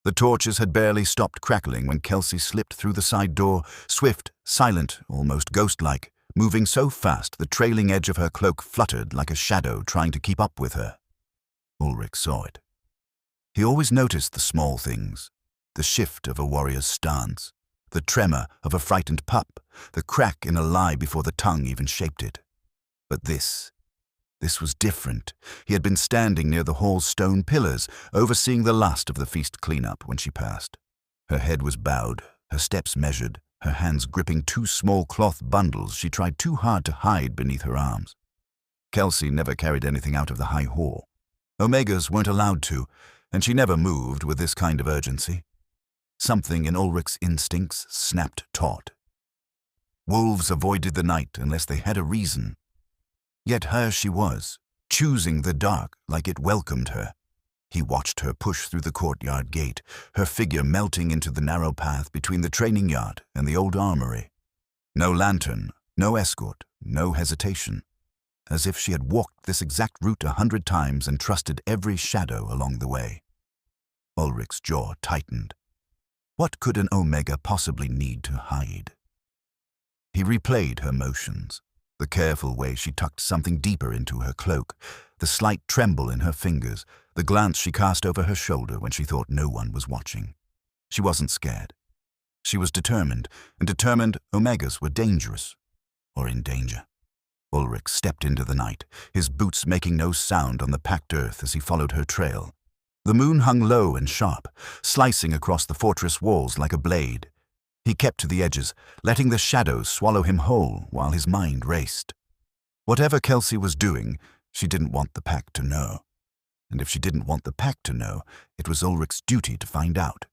The torches had barely stopped crackling when Kelcie slipped through the side door, swift, silent, almost ghost-like, moving so fast the trailing edge of her cloak fluttered like a shadow trying to keep up with her. Ulric saw it. He always noticed the small things, the shift of a warrior's stance, the tremor of a frightened pup, the crack in a lie before the tongue even shaped it. But this was different. He had been standing near the hall's stone pillars, overseeing the last of the feast cleanup when she passed. Her head was bowed, her steps measured, her hands gripping two small cloth bundles she tried too hard to hide beneath her arms. Kelcie never carried anything out of the high hall. Omegas weren't allowed to, and she never moved with this kind of urgency. Something in Ulric's instincts snapped taut. Wolves avoided the night unless they had a reason. Yet here she was, choosing the dark like it welcomed her. He watched her push through the courtyard gate, her figure melting into the narrow path between the training yard and the old armory. No lantern, no escort, no hesitation. As if she had walked this exact route 100 times and trusted every shadow along the way. Ulric's jaw tightened. What could an Omega possibly need to hide? He replayed her motions, the careful way she tucked something deeper into her cloak, the slight tremble in her fingers, the glance she cast over her shoulder when she thought no one was watching. She wasn't scared. She was determined, and determined Omegas were dangerous, or in danger. Ulric stepped into the night, his boots making no sound on the packed earth as he followed her trail. The moon hung low and sharp, slicing across the fortress walls like a blade. He kept to the edges, letting the shadows swallow him whole while his mind raced. Whatever Kelcie was doing, she didn't want the pack to know. And if she didn't want the pack to know, it was Ulric's duty to find out.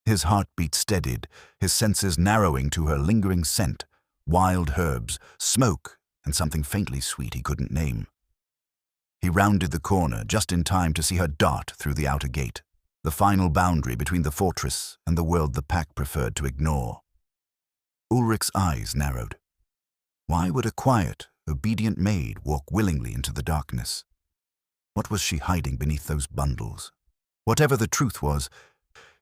His heartbeat steadied, his senses narrowing to her lingering scent, wild herbs, smoke, and something faintly sweet he couldn't name. He rounded the corner just in time to see her dart through the outer gate, the final boundary between the fortress and the world the pack preferred to ignore. Ulric's eyes narrowed. Why would a quiet, obedient maid walk willingly into the darkness? What was she hiding beneath those bundles? Whatever the truth was,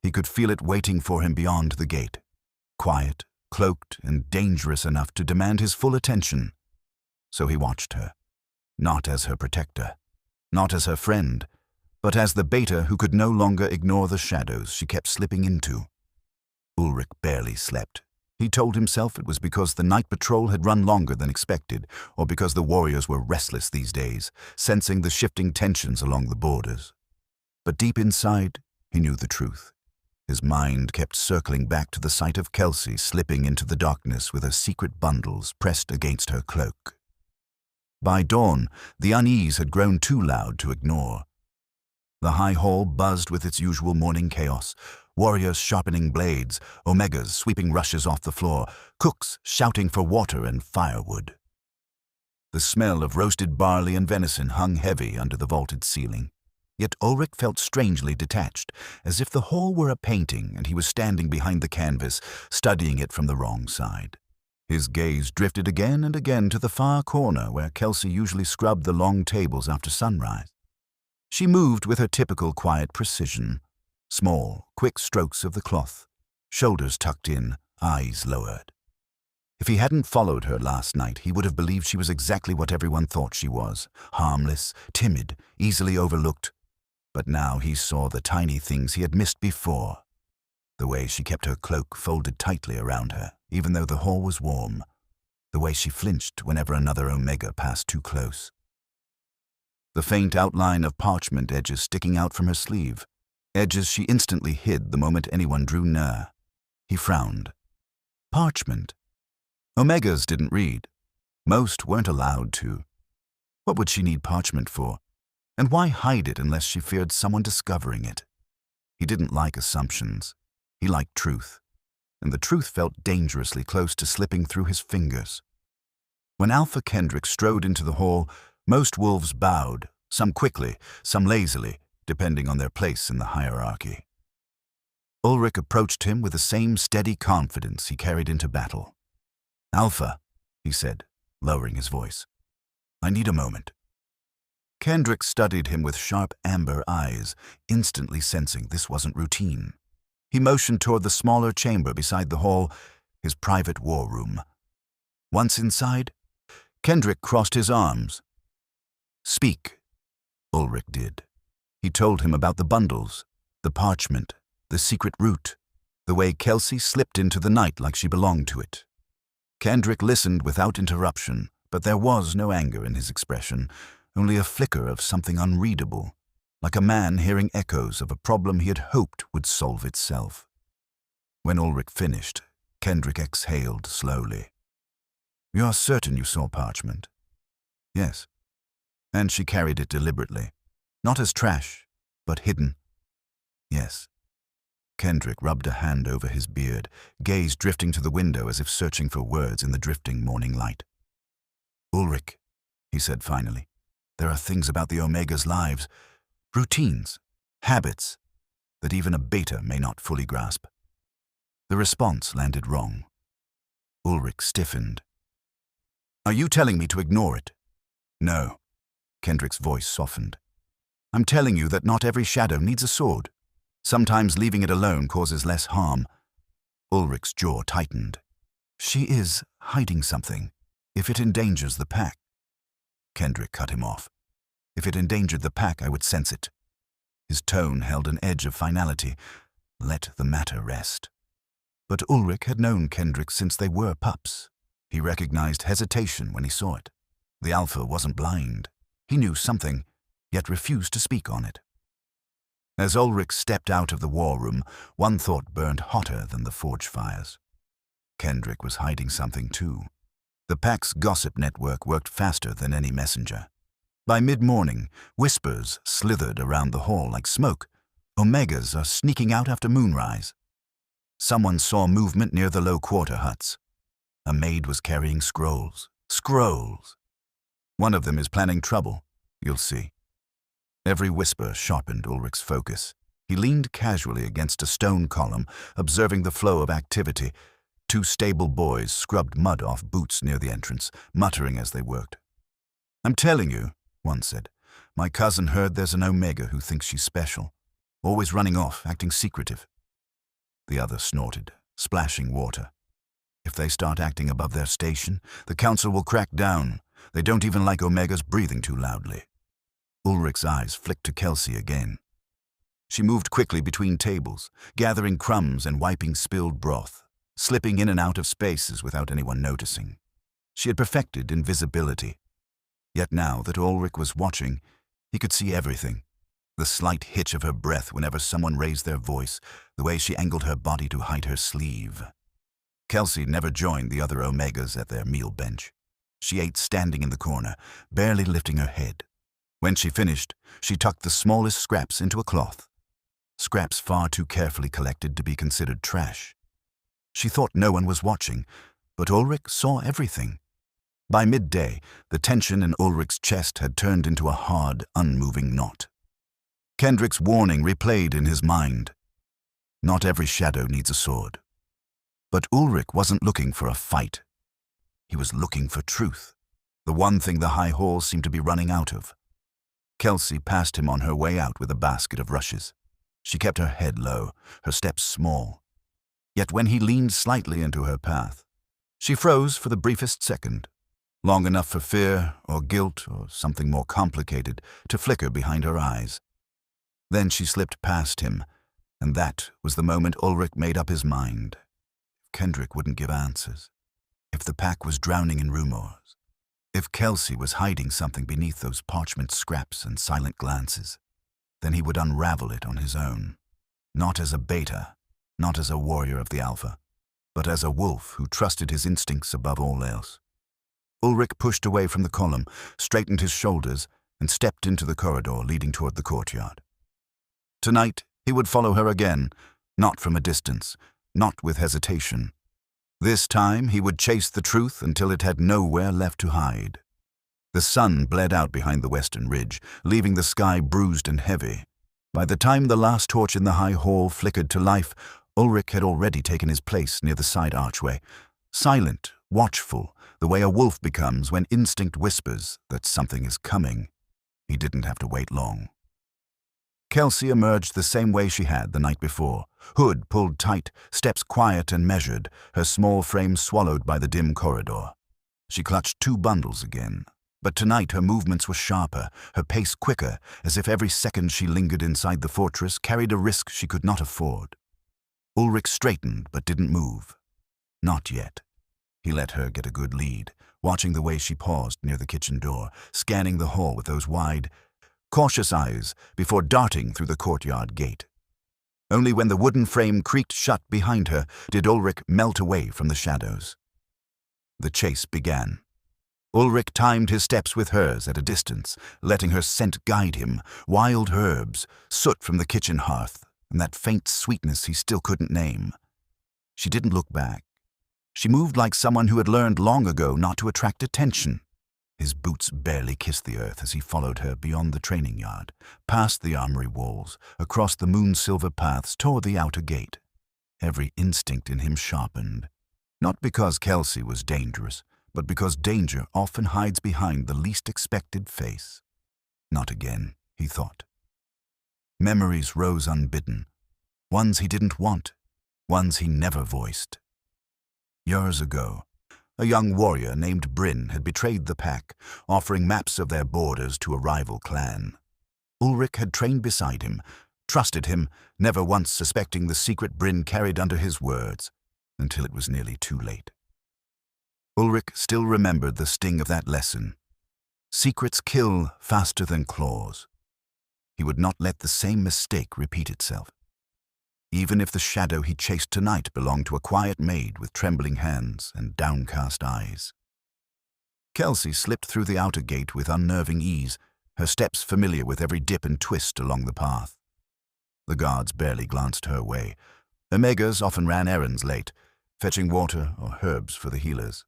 he could feel it waiting for him beyond the gate, quiet, cloaked, and dangerous enough to demand his full attention. So he watched her. Not as her protector, not as her friend, but as the beta who could no longer ignore the shadows she kept slipping into. Ulric barely slept. He told himself it was because the night patrol had run longer than expected, or because the warriors were restless these days, sensing the shifting tensions along the borders. But deep inside, he knew the truth. His mind kept circling back to the sight of Kelcie slipping into the darkness with her secret bundles pressed against her cloak. By dawn, the unease had grown too loud to ignore. The high hall buzzed with its usual morning chaos, warriors sharpening blades, Omegas sweeping rushes off the floor, cooks shouting for water and firewood. The smell of roasted barley and venison hung heavy under the vaulted ceiling. Yet Ulric felt strangely detached, as if the hall were a painting and he was standing behind the canvas, studying it from the wrong side. His gaze drifted again and again to the far corner where Kelcie usually scrubbed the long tables after sunrise. She moved with her typical quiet precision, small, quick strokes of the cloth, shoulders tucked in, eyes lowered. If he hadn't followed her last night, he would have believed she was exactly what everyone thought she was, harmless, timid, easily overlooked. But now he saw the tiny things he had missed before. The way she kept her cloak folded tightly around her, even though the hall was warm. The way she flinched whenever another Omega passed too close. The faint outline of parchment edges sticking out from her sleeve, edges she instantly hid the moment anyone drew near. He frowned. Parchment. Omegas didn't read. Most weren't allowed to. What would she need parchment for? And why hide it unless she feared someone discovering it? He didn't like assumptions. He liked truth, and the truth felt dangerously close to slipping through his fingers. When Alpha Kendrick strode into the hall, most wolves bowed, some quickly, some lazily, depending on their place in the hierarchy. Ulric approached him with the same steady confidence he carried into battle. "Alpha," he said, lowering his voice, "I need a moment." Kendrick studied him with sharp amber eyes, instantly sensing this wasn't routine. He motioned toward the smaller chamber beside the hall, his private war room. Once inside, Kendrick crossed his arms. "Speak," Ulric did. He told him about the bundles, the parchment, the secret route, the way Kelcie slipped into the night like she belonged to it. Kendrick listened without interruption, but there was no anger in his expression, only a flicker of something unreadable, like a man hearing echoes of a problem he had hoped would solve itself. When Ulric finished, Kendrick exhaled slowly. "You're certain you saw parchment?" "Yes." "And she carried it deliberately, not as trash, but hidden?" "Yes." Kendrick rubbed a hand over his beard, gaze drifting to the window as if searching for words in the drifting morning light. "Ulric," he said finally, "there are things about the Omega's lives, routines, habits, that even a beta may not fully grasp." The response landed wrong. Ulric stiffened. "Are you telling me to ignore it?" "No." Kendrick's voice softened. "I'm telling you that not every shadow needs a sword. Sometimes leaving it alone causes less harm." Ulric's jaw tightened. "She is hiding something. If it endangers the pack." Kendrick cut him off. "If it endangered the pack, I would sense it." His tone held an edge of finality. Let the matter rest. But Ulric had known Kendrick since they were pups. He recognized hesitation when he saw it. The alpha wasn't blind. He knew something, yet refused to speak on it. As Ulric stepped out of the war room, one thought burned hotter than the forge fires. Kendrick was hiding something too. The pack's gossip network worked faster than any messenger. By mid-morning, whispers slithered around the hall like smoke. Omegas are sneaking out after moonrise. Someone saw movement near the low-quarter huts. A maid was carrying scrolls. Scrolls! One of them is planning trouble, you'll see. Every whisper sharpened Ulric's focus. He leaned casually against a stone column, observing the flow of activity. Two stable boys scrubbed mud off boots near the entrance, muttering as they worked. "I'm telling you," one said, "my cousin heard there's an Omega who thinks she's special. Always running off, acting secretive." The other snorted, splashing water. "If they start acting above their station, the council will crack down. They don't even like Omegas breathing too loudly." Ulric's eyes flicked to Kelcie again. She moved quickly between tables, gathering crumbs and wiping spilled broth, slipping in and out of spaces without anyone noticing. She had perfected invisibility. Yet now that Ulric was watching, he could see everything. The slight hitch of her breath whenever someone raised their voice, the way she angled her body to hide her sleeve. Kelcie never joined the other Omegas at their meal bench. She ate standing in the corner, barely lifting her head. When she finished, she tucked the smallest scraps into a cloth. Scraps far too carefully collected to be considered trash. She thought no one was watching, but Ulric saw everything. By midday, the tension in Ulric's chest had turned into a hard, unmoving knot. Kendrick's warning replayed in his mind. Not every shadow needs a sword. But Ulric wasn't looking for a fight. He was looking for truth, the one thing the High Hall seemed to be running out of. Kelcie passed him on her way out with a basket of rushes. She kept her head low, her steps small. Yet when he leaned slightly into her path, she froze for the briefest second, long enough for fear or guilt or something more complicated to flicker behind her eyes. Then she slipped past him, and that was the moment Ulric made up his mind. If Kendrick wouldn't give answers, if the pack was drowning in rumors, if Kelcie was hiding something beneath those parchment scraps and silent glances, then he would unravel it on his own. Not as a beta, not as a warrior of the alpha, but as a wolf who trusted his instincts above all else. Ulric pushed away from the column, straightened his shoulders, and stepped into the corridor leading toward the courtyard. Tonight, he would follow her again, not from a distance, not with hesitation. This time, he would chase the truth until it had nowhere left to hide. The sun bled out behind the western ridge, leaving the sky bruised and heavy. By the time the last torch in the High Hall flickered to life, Ulric had already taken his place near the side archway, silent, watchful, the way a wolf becomes when instinct whispers that something is coming. He didn't have to wait long. Kelcie emerged the same way she had the night before, hood pulled tight, steps quiet and measured, her small frame swallowed by the dim corridor. She clutched 2 bundles again, but tonight her movements were sharper, her pace quicker, as if every second she lingered inside the fortress carried a risk she could not afford. Ulric straightened but didn't move. Not yet. He let her get a good lead, watching the way she paused near the kitchen door, scanning the hall with those wide, cautious eyes before darting through the courtyard gate. Only when the wooden frame creaked shut behind her did Ulric melt away from the shadows. The chase began. Ulric timed his steps with hers at a distance, letting her scent guide him, wild herbs, soot from the kitchen hearth, and that faint sweetness he still couldn't name. She didn't look back. She moved like someone who had learned long ago not to attract attention. His boots barely kissed the earth as he followed her beyond the training yard, past the armory walls, across the moon-silver paths toward the outer gate. Every instinct in him sharpened. Not because Kelcie was dangerous, but because danger often hides behind the least expected face. Not again, he thought. Memories rose unbidden, ones he didn't want, ones he never voiced. Years ago, a young warrior named Bryn had betrayed the pack, offering maps of their borders to a rival clan. Ulric had trained beside him, trusted him, never once suspecting the secret Bryn carried under his words, until it was nearly too late. Ulric still remembered the sting of that lesson. Secrets kill faster than claws. He would not let the same mistake repeat itself. Even if the shadow he chased tonight belonged to a quiet maid with trembling hands and downcast eyes. Kelcie slipped through the outer gate with unnerving ease, her steps familiar with every dip and twist along the path. The guards barely glanced her way. Omegas often ran errands late, fetching water or herbs for the healers.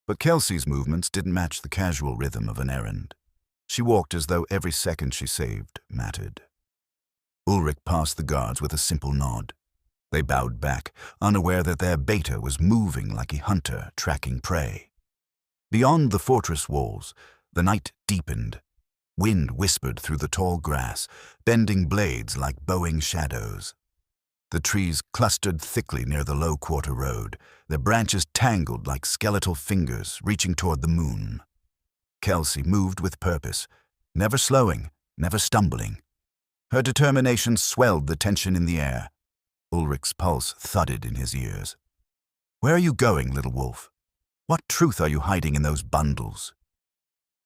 But Kelcie's movements didn't match the casual rhythm of an errand. She walked as though every second she saved mattered. Ulric passed the guards with a simple nod. They bowed back, unaware that their beta was moving like a hunter tracking prey. Beyond the fortress walls, the night deepened. Wind whispered through the tall grass, bending blades like bowing shadows. The trees clustered thickly near the low quarter road, their branches tangled like skeletal fingers reaching toward the moon. Kelcie moved with purpose, never slowing, never stumbling. Her determination swelled the tension in the air. Ulric's pulse thudded in his ears. "Where are you going, little wolf? What truth are you hiding in those bundles?"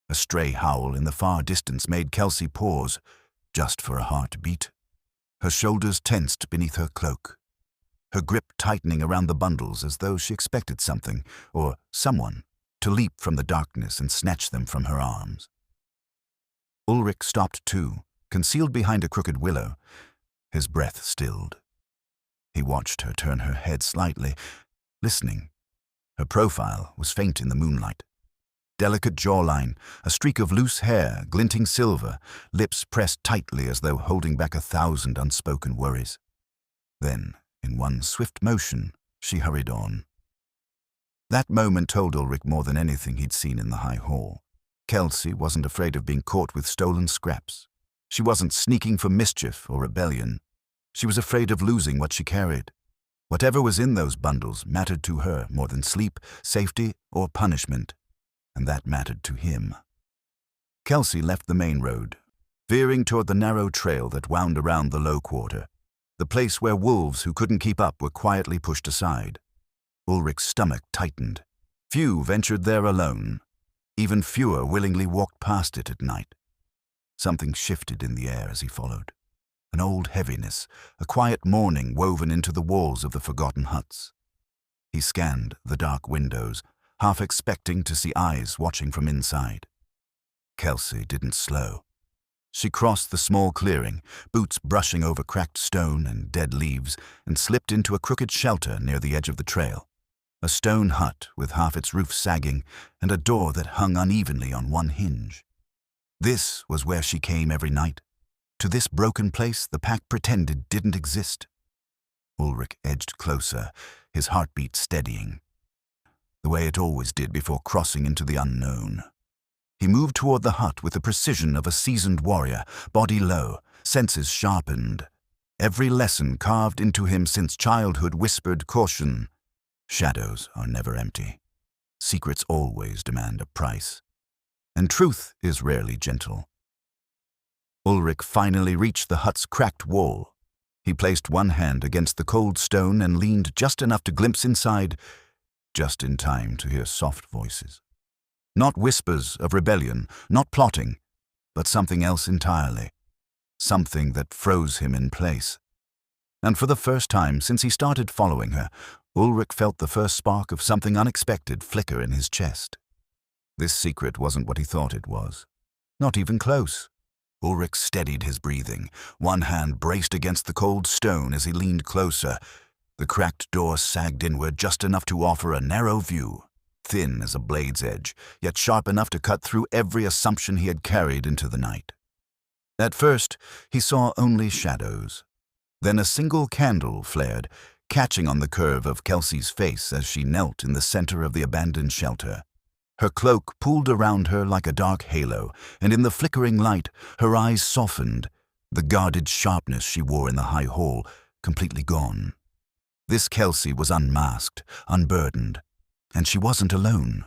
A stray howl in the far distance made Kelcie pause, just for a heartbeat. Her shoulders tensed beneath her cloak, her grip tightening around the bundles as though she expected something, or someone, to leap from the darkness and snatch them from her arms. Ulric stopped too, concealed behind a crooked willow, his breath stilled. He watched her turn her head slightly, listening. Her profile was faint in the moonlight. Delicate jawline, a streak of loose hair, glinting silver, lips pressed tightly as though holding back 1,000 unspoken worries. Then, in one swift motion, she hurried on. That moment told Ulric more than anything he'd seen in the high hall. Kelcie wasn't afraid of being caught with stolen scraps. She wasn't sneaking for mischief or rebellion. She was afraid of losing what she carried. Whatever was in those bundles mattered to her more than sleep, safety, or punishment, and that mattered to him. Kelcie left the main road, veering toward the narrow trail that wound around the low quarter, the place where wolves who couldn't keep up were quietly pushed aside. Ulric's stomach tightened. Few ventured there alone. Even fewer willingly walked past it at night. Something shifted in the air as he followed. An old heaviness, a quiet mourning woven into the walls of the forgotten huts. He scanned the dark windows, half expecting to see eyes watching from inside. Kelcie didn't slow. She crossed the small clearing, boots brushing over cracked stone and dead leaves, and slipped into a crooked shelter near the edge of the trail. A stone hut with half its roof sagging and a door that hung unevenly on one hinge. This was where she came every night. To this broken place the pack pretended didn't exist. Ulric edged closer, his heartbeat steadying, the way it always did before crossing into the unknown. He moved toward the hut with the precision of a seasoned warrior, body low, senses sharpened. Every lesson carved into him since childhood whispered caution. Shadows are never empty. Secrets always demand a price. And truth is rarely gentle. Ulric finally reached the hut's cracked wall. He placed one hand against the cold stone and leaned just enough to glimpse inside, just in time to hear soft voices. Not whispers of rebellion, not plotting, but something else entirely. Something that froze him in place. And for the first time since he started following her, Ulric felt the first spark of something unexpected flicker in his chest. This secret wasn't what he thought it was. Not even close. Ulric steadied his breathing. One hand braced against the cold stone as he leaned closer. The cracked door sagged inward just enough to offer a narrow view, thin as a blade's edge, yet sharp enough to cut through every assumption he had carried into the night. At first, he saw only shadows. Then a single candle flared, catching on the curve of Kelcie's face as she knelt in the center of the abandoned shelter. Her cloak pooled around her like a dark halo, and in the flickering light, her eyes softened, the guarded sharpness she wore in the high hall completely gone. This Kelcie was unmasked, unburdened, and she wasn't alone.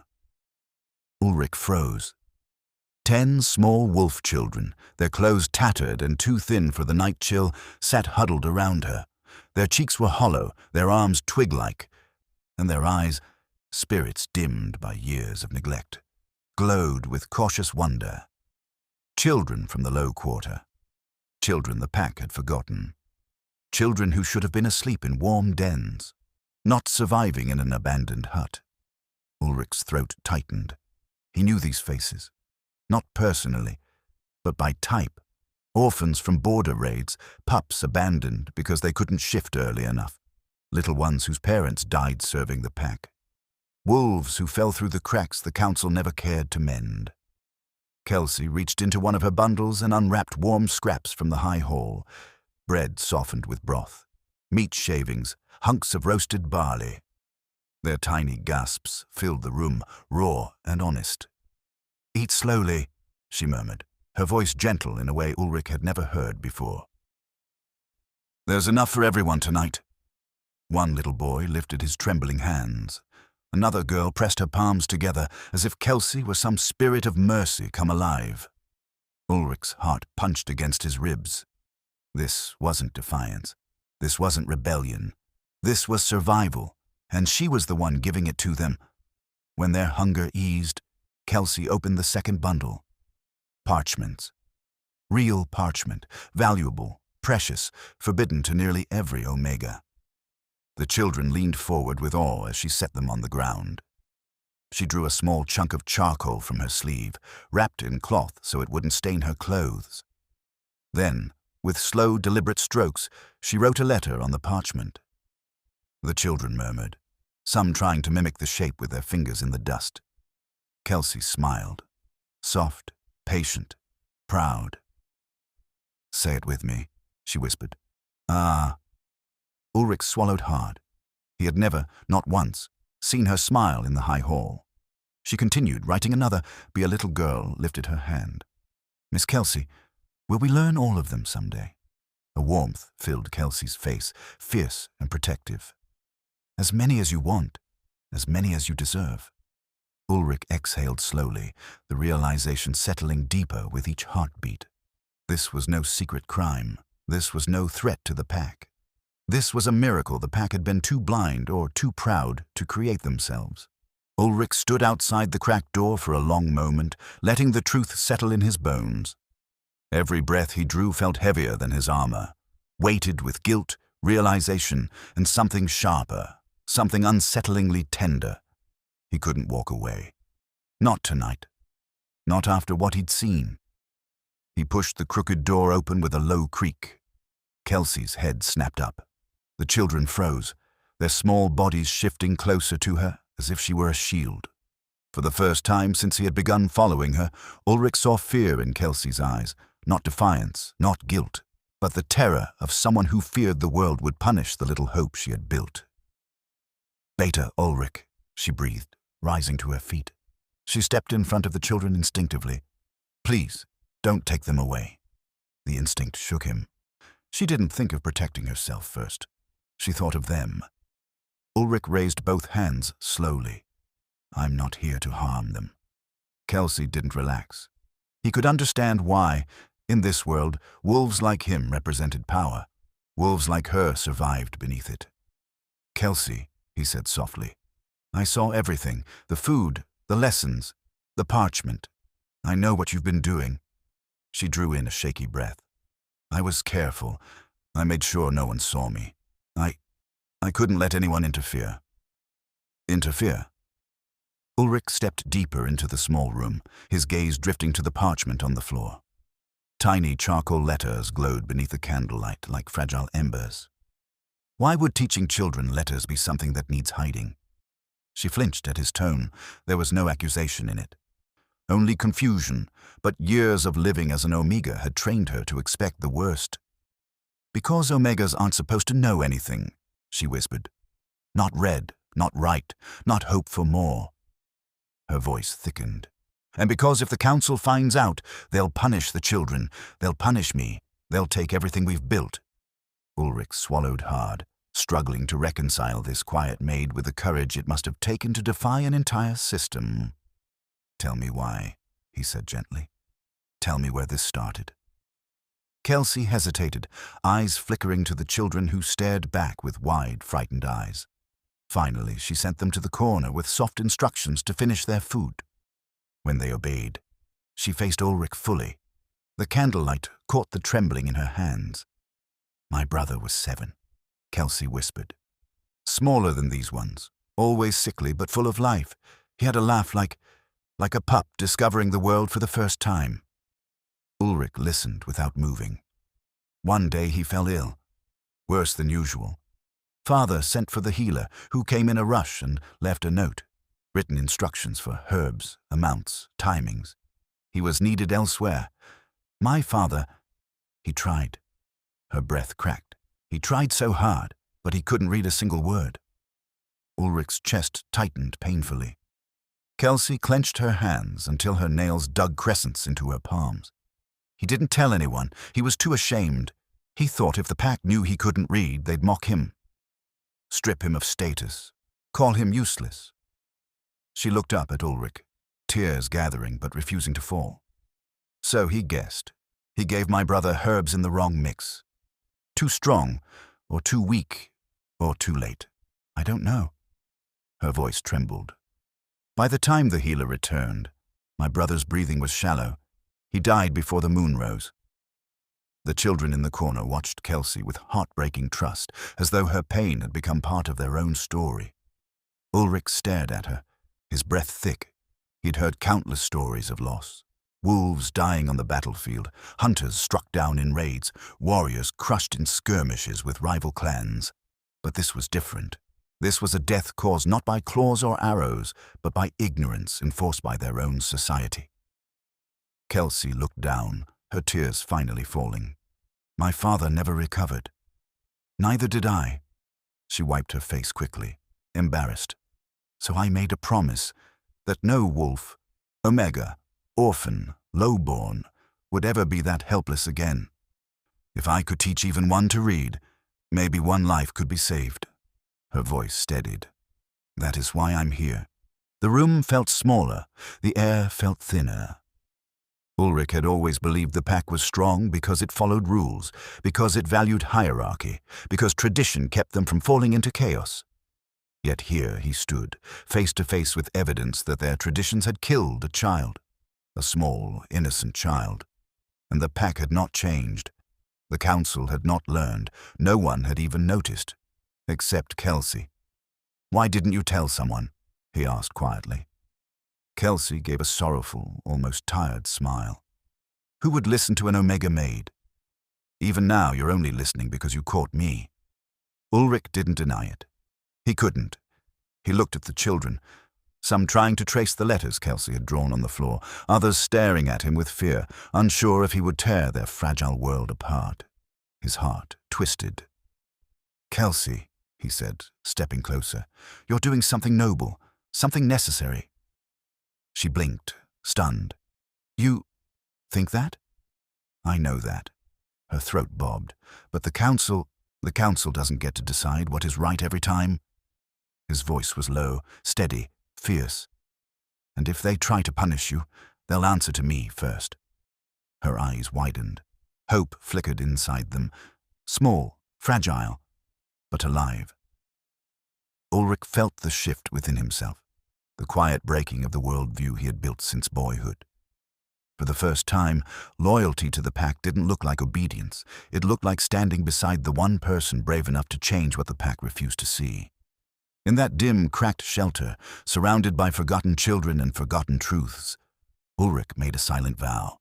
Ulric froze. 10 small wolf children, their clothes tattered and too thin for the night chill, sat huddled around her. Their cheeks were hollow, their arms twig-like, and their eyes, spirits dimmed by years of neglect, glowed with cautious wonder. Children from the low quarter. Children the pack had forgotten. Children who should have been asleep in warm dens, not surviving in an abandoned hut. Ulric's throat tightened. He knew these faces, not personally, but by type. Orphans from border raids, pups abandoned because they couldn't shift early enough, little ones whose parents died serving the pack. Wolves who fell through the cracks the council never cared to mend. Kelcie reached into one of her bundles and unwrapped warm scraps from the high hall. Bread softened with broth, meat shavings, hunks of roasted barley. Their tiny gasps filled the room, raw and honest. "Eat slowly," she murmured, her voice gentle in a way Ulric had never heard before. "There's enough for everyone tonight." One little boy lifted his trembling hands. Another girl pressed her palms together as if Kelcie were some spirit of mercy come alive. Ulric's heart punched against his ribs. This wasn't defiance. This wasn't rebellion. This was survival, and she was the one giving it to them. When their hunger eased, Kelcie opened the second bundle. Parchments. Real parchment, valuable, precious, forbidden to nearly every Omega. The children leaned forward with awe as she set them on the ground. She drew a small chunk of charcoal from her sleeve, wrapped in cloth so it wouldn't stain her clothes. Then, with slow, deliberate strokes, she wrote a letter on the parchment. The children murmured, some trying to mimic the shape with their fingers in the dust. Kelcie smiled, soft, patient, proud. "Say it with me," she whispered. "Ah." Ulric swallowed hard. He had never, not once, seen her smile in the high hall. She continued, writing another. Be a little girl lifted her hand. "Miss Kelcie, will we learn all of them someday?" A warmth filled Kelcie's face, fierce and protective. "As many as you want, as many as you deserve." Ulric exhaled slowly, the realization settling deeper with each heartbeat. This was no secret crime. This was no threat to the pack. This was a miracle the pack had been too blind or too proud to create themselves. Ulric stood outside the cracked door for a long moment, letting the truth settle in his bones. Every breath he drew felt heavier than his armor, weighted with guilt, realization, and something sharper, something unsettlingly tender. He couldn't walk away. Not tonight. Not after what he'd seen. He pushed the crooked door open with a low creak. Kelcie's head snapped up. The children froze, their small bodies shifting closer to her as if she were a shield. For the first time since he had begun following her, Ulric saw fear in Kelcie's eyes, not defiance, not guilt, but the terror of someone who feared the world would punish the little hope she had built. "Beta, Ulric," she breathed, rising to her feet. She stepped in front of the children instinctively. "Please, don't take them away." The instinct shook him. She didn't think of protecting herself first. She thought of them. Ulric raised both hands slowly. "I'm not here to harm them." Kelcie didn't relax. He could understand why, in this world, wolves like him represented power. Wolves like her survived beneath it. "Kelcie," he said softly, "I saw everything, the food, the lessons, the parchment. I know what you've been doing." She drew in a shaky breath. "I was careful. I made sure no one saw me. I couldn't let anyone interfere." "Interfere?" Ulric stepped deeper into the small room, his gaze drifting to the parchment on the floor. Tiny charcoal letters glowed beneath the candlelight like fragile embers. Why would teaching children letters be something that needs hiding? She flinched at his tone. There was no accusation in it. Only confusion, but years of living as an Omega had trained her to expect the worst. "Because Omegas aren't supposed to know anything," she whispered. "Not read, not write, not hope for more." Her voice thickened. "And because if the council finds out, they'll punish the children, they'll punish me, they'll take everything we've built." Ulric swallowed hard, struggling to reconcile this quiet maid with the courage it must have taken to defy an entire system. "Tell me why," he said gently. "Tell me where this started." Kelcie hesitated, eyes flickering to the children who stared back with wide, frightened eyes. Finally, she sent them to the corner with soft instructions to finish their food. When they obeyed, she faced Ulric fully. The candlelight caught the trembling in her hands. "My brother was 7, Kelcie whispered. "Smaller than these ones, always sickly but full of life. He had a laugh like a pup discovering the world for the first time." Ulric listened without moving. One day he fell ill, worse than usual. Father sent for the healer, who came in a rush and left a note, written instructions for herbs, amounts, timings. He was needed elsewhere. My father, he tried. Her breath cracked. He tried so hard, but he couldn't read a single word. Ulric's chest tightened painfully. Kelcie clenched her hands until her nails dug crescents into her palms. He didn't tell anyone. He was too ashamed. He thought if the pack knew he couldn't read, they'd mock him. Strip him of status. Call him useless. She looked up at Ulric, tears gathering but refusing to fall. "So he guessed. He gave my brother herbs in the wrong mix. Too strong, or too weak, or too late. I don't know." Her voice trembled. "By the time the healer returned, my brother's breathing was shallow. He died before the moon rose." The children in the corner watched Kelcie with heartbreaking trust, as though her pain had become part of their own story. Ulric stared at her, his breath thick. He'd heard countless stories of loss. Wolves dying on the battlefield, hunters struck down in raids, warriors crushed in skirmishes with rival clans. But this was different. This was a death caused not by claws or arrows, but by ignorance enforced by their own society. Kelcie looked down, her tears finally falling. "My father never recovered. Neither did I." She wiped her face quickly, embarrassed. "So I made a promise that no wolf, Omega, orphan, lowborn, would ever be that helpless again. If I could teach even one to read, maybe one life could be saved." Her voice steadied. "That is why I'm here." The room felt smaller, the air felt thinner. Ulric had always believed the pack was strong because it followed rules, because it valued hierarchy, because tradition kept them from falling into chaos. Yet here he stood, face to face with evidence that their traditions had killed a child, a small, innocent child. And the pack had not changed. The council had not learned. No one had even noticed, except Kelcie. "Why didn't you tell someone?" he asked quietly. Kelcie gave a sorrowful, almost tired smile. "Who would listen to an Omega Maid? Even now you're only listening because you caught me." Ulric didn't deny it. He couldn't. He looked at the children, some trying to trace the letters Kelcie had drawn on the floor, others staring at him with fear, unsure if he would tear their fragile world apart. His heart twisted. "Kelcie," he said, stepping closer, "you're doing something noble, something necessary." She blinked, stunned. You think that? I know that. Her throat bobbed. But the council doesn't get to decide what is right every time. His voice was low, steady, fierce. And if they try to punish you, they'll answer to me first. Her eyes widened. Hope flickered inside them. Small, fragile, but alive. Ulric felt the shift within himself, the quiet breaking of the worldview he had built since boyhood. For the first time, loyalty to the pack didn't look like obedience. It looked like standing beside the one person brave enough to change what the pack refused to see. In that dim, cracked shelter, surrounded by forgotten children and forgotten truths, Ulric made a silent vow.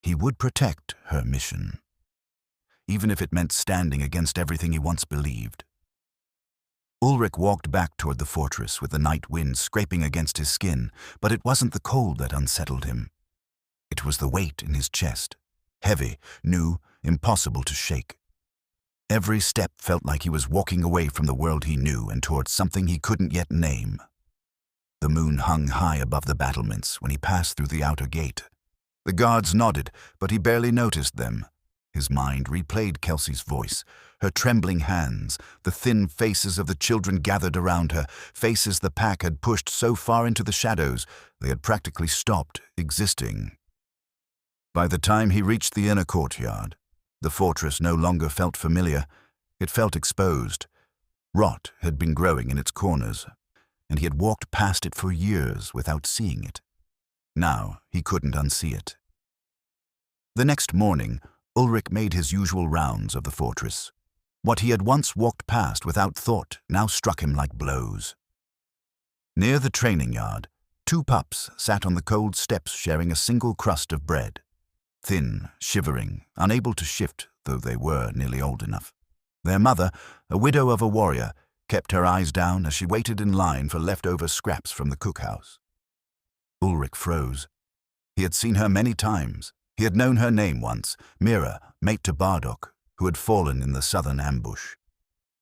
He would protect her mission, even if it meant standing against everything he once believed. Ulric walked back toward the fortress with the night wind scraping against his skin, but it wasn't the cold that unsettled him. It was the weight in his chest, heavy, new, impossible to shake. Every step felt like he was walking away from the world he knew and towards something he couldn't yet name. The moon hung high above the battlements when he passed through the outer gate. The guards nodded, but he barely noticed them. His mind replayed Kelcie's voice, her trembling hands, the thin faces of the children gathered around her, faces the pack had pushed so far into the shadows they had practically stopped existing. By the time he reached the inner courtyard, the fortress no longer felt familiar. It felt exposed. Rot had been growing in its corners, and he had walked past it for years without seeing it. Now he couldn't unsee it. The next morning, Ulric made his usual rounds of the fortress. What he had once walked past without thought now struck him like blows. Near the training yard, 2 pups sat on the cold steps sharing a single crust of bread. Thin, shivering, unable to shift, though they were nearly old enough. Their mother, a widow of a warrior, kept her eyes down as she waited in line for leftover scraps from the cookhouse. Ulric froze. He had seen her many times. He had known her name once, Mira, mate to Bardock, who had fallen in the southern ambush.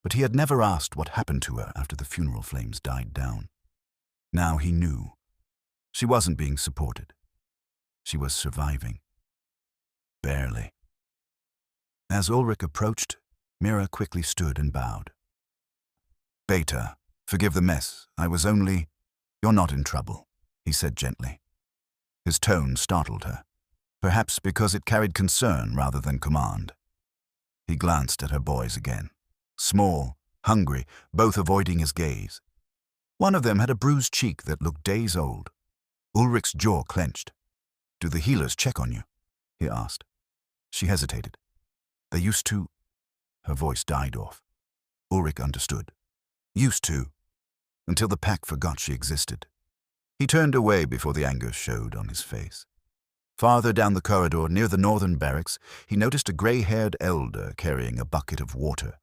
But he had never asked what happened to her after the funeral flames died down. Now he knew. She wasn't being supported. She was surviving. Barely. As Ulric approached, Mira quickly stood and bowed. "Beta, forgive the mess. You're not in trouble," he said gently. His tone startled her, perhaps because it carried concern rather than command. He glanced at her boys again. Small, hungry, both avoiding his gaze. One of them had a bruised cheek that looked days old. Ulric's jaw clenched. "Do the healers check on you?" he asked. She hesitated. "They used to..." Her voice died off. Ulric understood. Used to, until the pack forgot she existed. He turned away before the anger showed on his face. Farther down the corridor, near the northern barracks, he noticed a gray-haired elder carrying a bucket of water,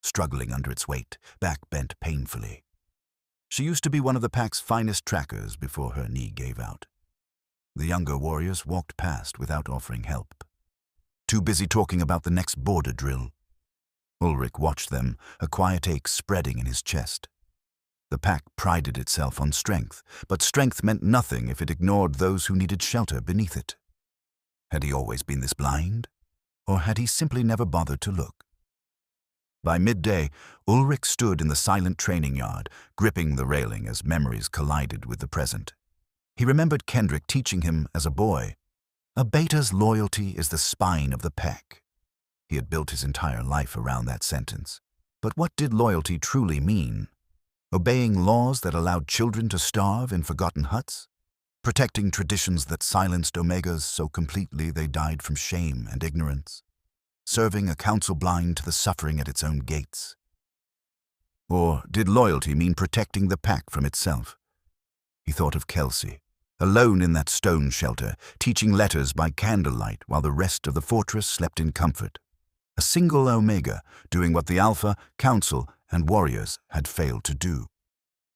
struggling under its weight, back bent painfully. She used to be one of the pack's finest trackers before her knee gave out. The younger warriors walked past without offering help, too busy talking about the next border drill. Ulric watched them, a quiet ache spreading in his chest. The pack prided itself on strength, but strength meant nothing if it ignored those who needed shelter beneath it. Had he always been this blind? Or had he simply never bothered to look? By midday, Ulric stood in the silent training yard, gripping the railing as memories collided with the present. He remembered Kendrick teaching him as a boy, "A beta's loyalty is the spine of the pack." He had built his entire life around that sentence. But what did loyalty truly mean? Obeying laws that allowed children to starve in forgotten huts? Protecting traditions that silenced Omegas so completely they died from shame and ignorance? Serving a council blind to the suffering at its own gates? Or did loyalty mean protecting the pack from itself? He thought of Kelcie, alone in that stone shelter, teaching letters by candlelight while the rest of the fortress slept in comfort. A single Omega doing what the Alpha, Council, and warriors had failed to do.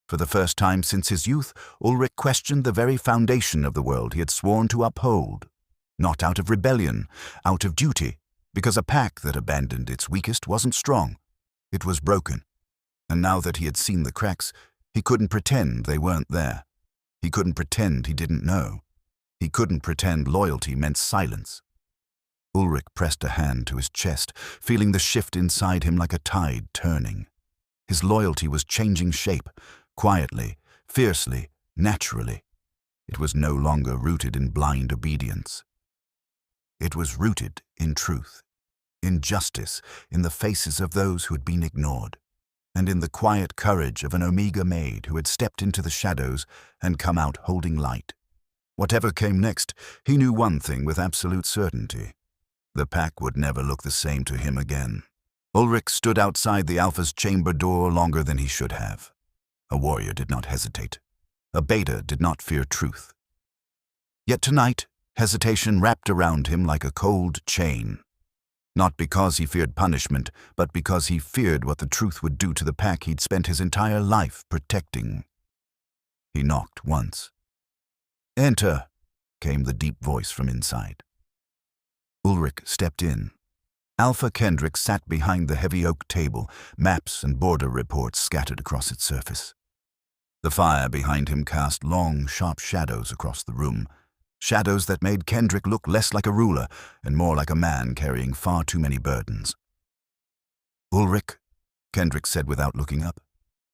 For the first time since his youth, Ulric questioned the very foundation of the world he had sworn to uphold. Not out of rebellion, out of duty, because a pack that abandoned its weakest wasn't strong. It was broken. And now that he had seen the cracks, he couldn't pretend they weren't there. He couldn't pretend he didn't know. He couldn't pretend loyalty meant silence. Ulric pressed a hand to his chest, feeling the shift inside him like a tide turning. His loyalty was changing shape, quietly, fiercely, naturally. It was no longer rooted in blind obedience. It was rooted in truth, in justice, in the faces of those who had been ignored, and in the quiet courage of an Omega Maid who had stepped into the shadows and come out holding light. Whatever came next, he knew one thing with absolute certainty. The pack would never look the same to him again. Ulric stood outside the Alpha's chamber door longer than he should have. A warrior did not hesitate. A beta did not fear truth. Yet tonight, hesitation wrapped around him like a cold chain. Not because he feared punishment, but because he feared what the truth would do to the pack he'd spent his entire life protecting. He knocked once. "Enter," came the deep voice from inside. Ulric stepped in. Alpha Kendrick sat behind the heavy oak table, maps and border reports scattered across its surface. The fire behind him cast long, sharp shadows across the room, shadows that made Kendrick look less like a ruler and more like a man carrying far too many burdens. "Ulric," Kendrick said without looking up,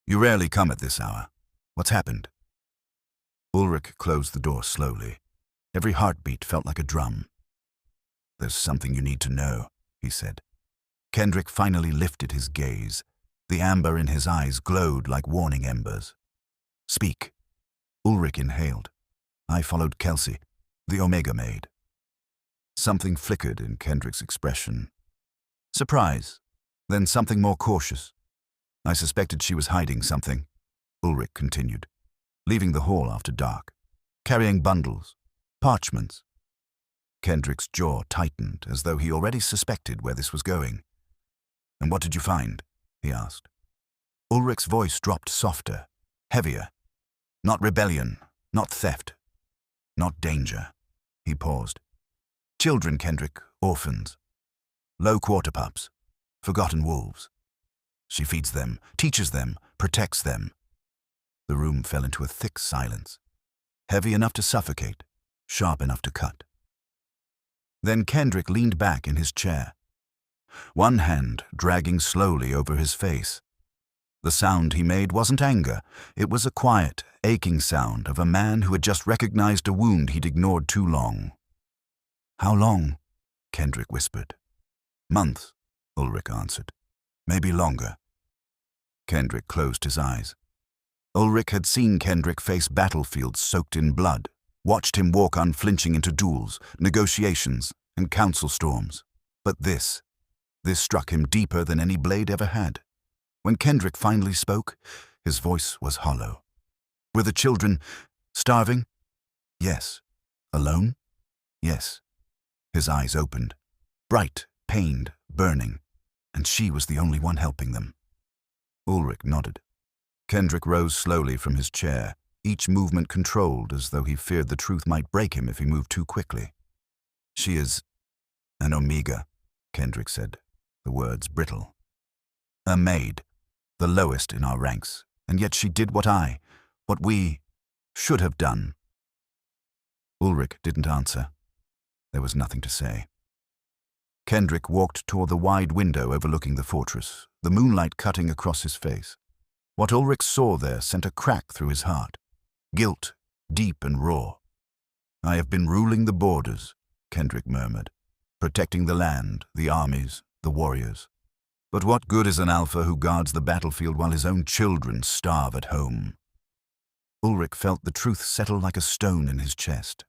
"you rarely come at this hour. What's happened?" Ulric closed the door slowly. Every heartbeat felt like a drum. "There's something you need to know," he said. Kendrick finally lifted his gaze. The amber in his eyes glowed like warning embers. "Speak." Ulric inhaled. "I followed Kelcie, the Omega Maid." Something flickered in Kendrick's expression. Surprise, then something more cautious. "I suspected she was hiding something," Ulric continued, leaving the hall after dark, carrying bundles, parchments. Kendrick's jaw tightened, as though he already suspected where this was going. "And what did you find?" he asked. Ulric's voice dropped softer, heavier. "Not rebellion, not theft, not danger." He paused. "Children, Kendrick, orphans. Low quarter pups, forgotten wolves. She feeds them, teaches them, protects them." The room fell into a thick silence, heavy enough to suffocate, sharp enough to cut. Then Kendrick leaned back in his chair, one hand dragging slowly over his face. The sound he made wasn't anger. It was a quiet, aching sound of a man who had just recognized a wound he'd ignored too long. "How long?" Kendrick whispered. "Months," Ulric answered. "Maybe longer." Kendrick closed his eyes. Ulric had seen Kendrick face battlefields soaked in blood, watched him walk unflinching into duels, negotiations, and council storms. But this struck him deeper than any blade ever had. When Kendrick finally spoke, his voice was hollow. "Were the children starving?" "Yes." "Alone?" "Yes." His eyes opened, bright, pained, burning, and she was the only one helping them. Ulric nodded. Kendrick rose slowly from his chair, each movement controlled as though he feared the truth might break him if he moved too quickly. "She is an Omega," Kendrick said, the words brittle. "A maid, the lowest in our ranks, and yet she did what we should have done." Ulric didn't answer. There was nothing to say. Kendrick walked toward the wide window overlooking the fortress, the moonlight cutting across his face. What Ulric saw there sent a crack through his heart. Guilt, deep and raw. "I have been ruling the borders," Kendrick murmured, "protecting the land, the armies, the warriors. But what good is an alpha who guards the battlefield while his own children starve at home?" Ulric felt the truth settle like a stone in his chest.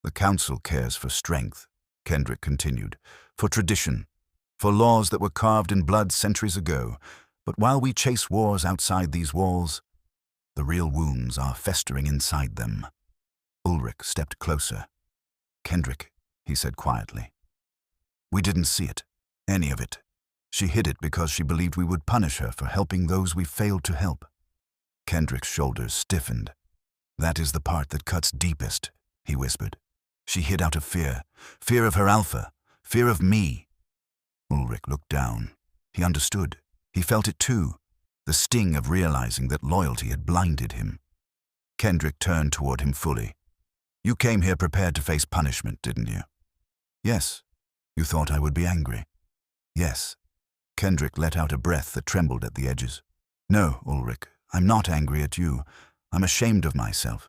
"The council cares for strength," Kendrick continued, "for tradition, for laws that were carved in blood centuries ago. But while we chase wars outside these walls, the real wounds are festering inside them." Ulric stepped closer. "Kendrick," he said quietly, "we didn't see it, any of it. She hid it because she believed we would punish her for helping those we failed to help." Kendrick's shoulders stiffened. "That is the part that cuts deepest," he whispered. "She hid out of fear of her alpha, fear of me." Ulric looked down. He understood. He felt it too, the sting of realizing that loyalty had blinded him. Kendrick turned toward him fully. You came here prepared to face punishment, didn't you? Yes. You thought I would be angry? Yes. Kendrick let out a breath that trembled at the edges. No, Ulric, I'm not angry at you. I'm ashamed of myself.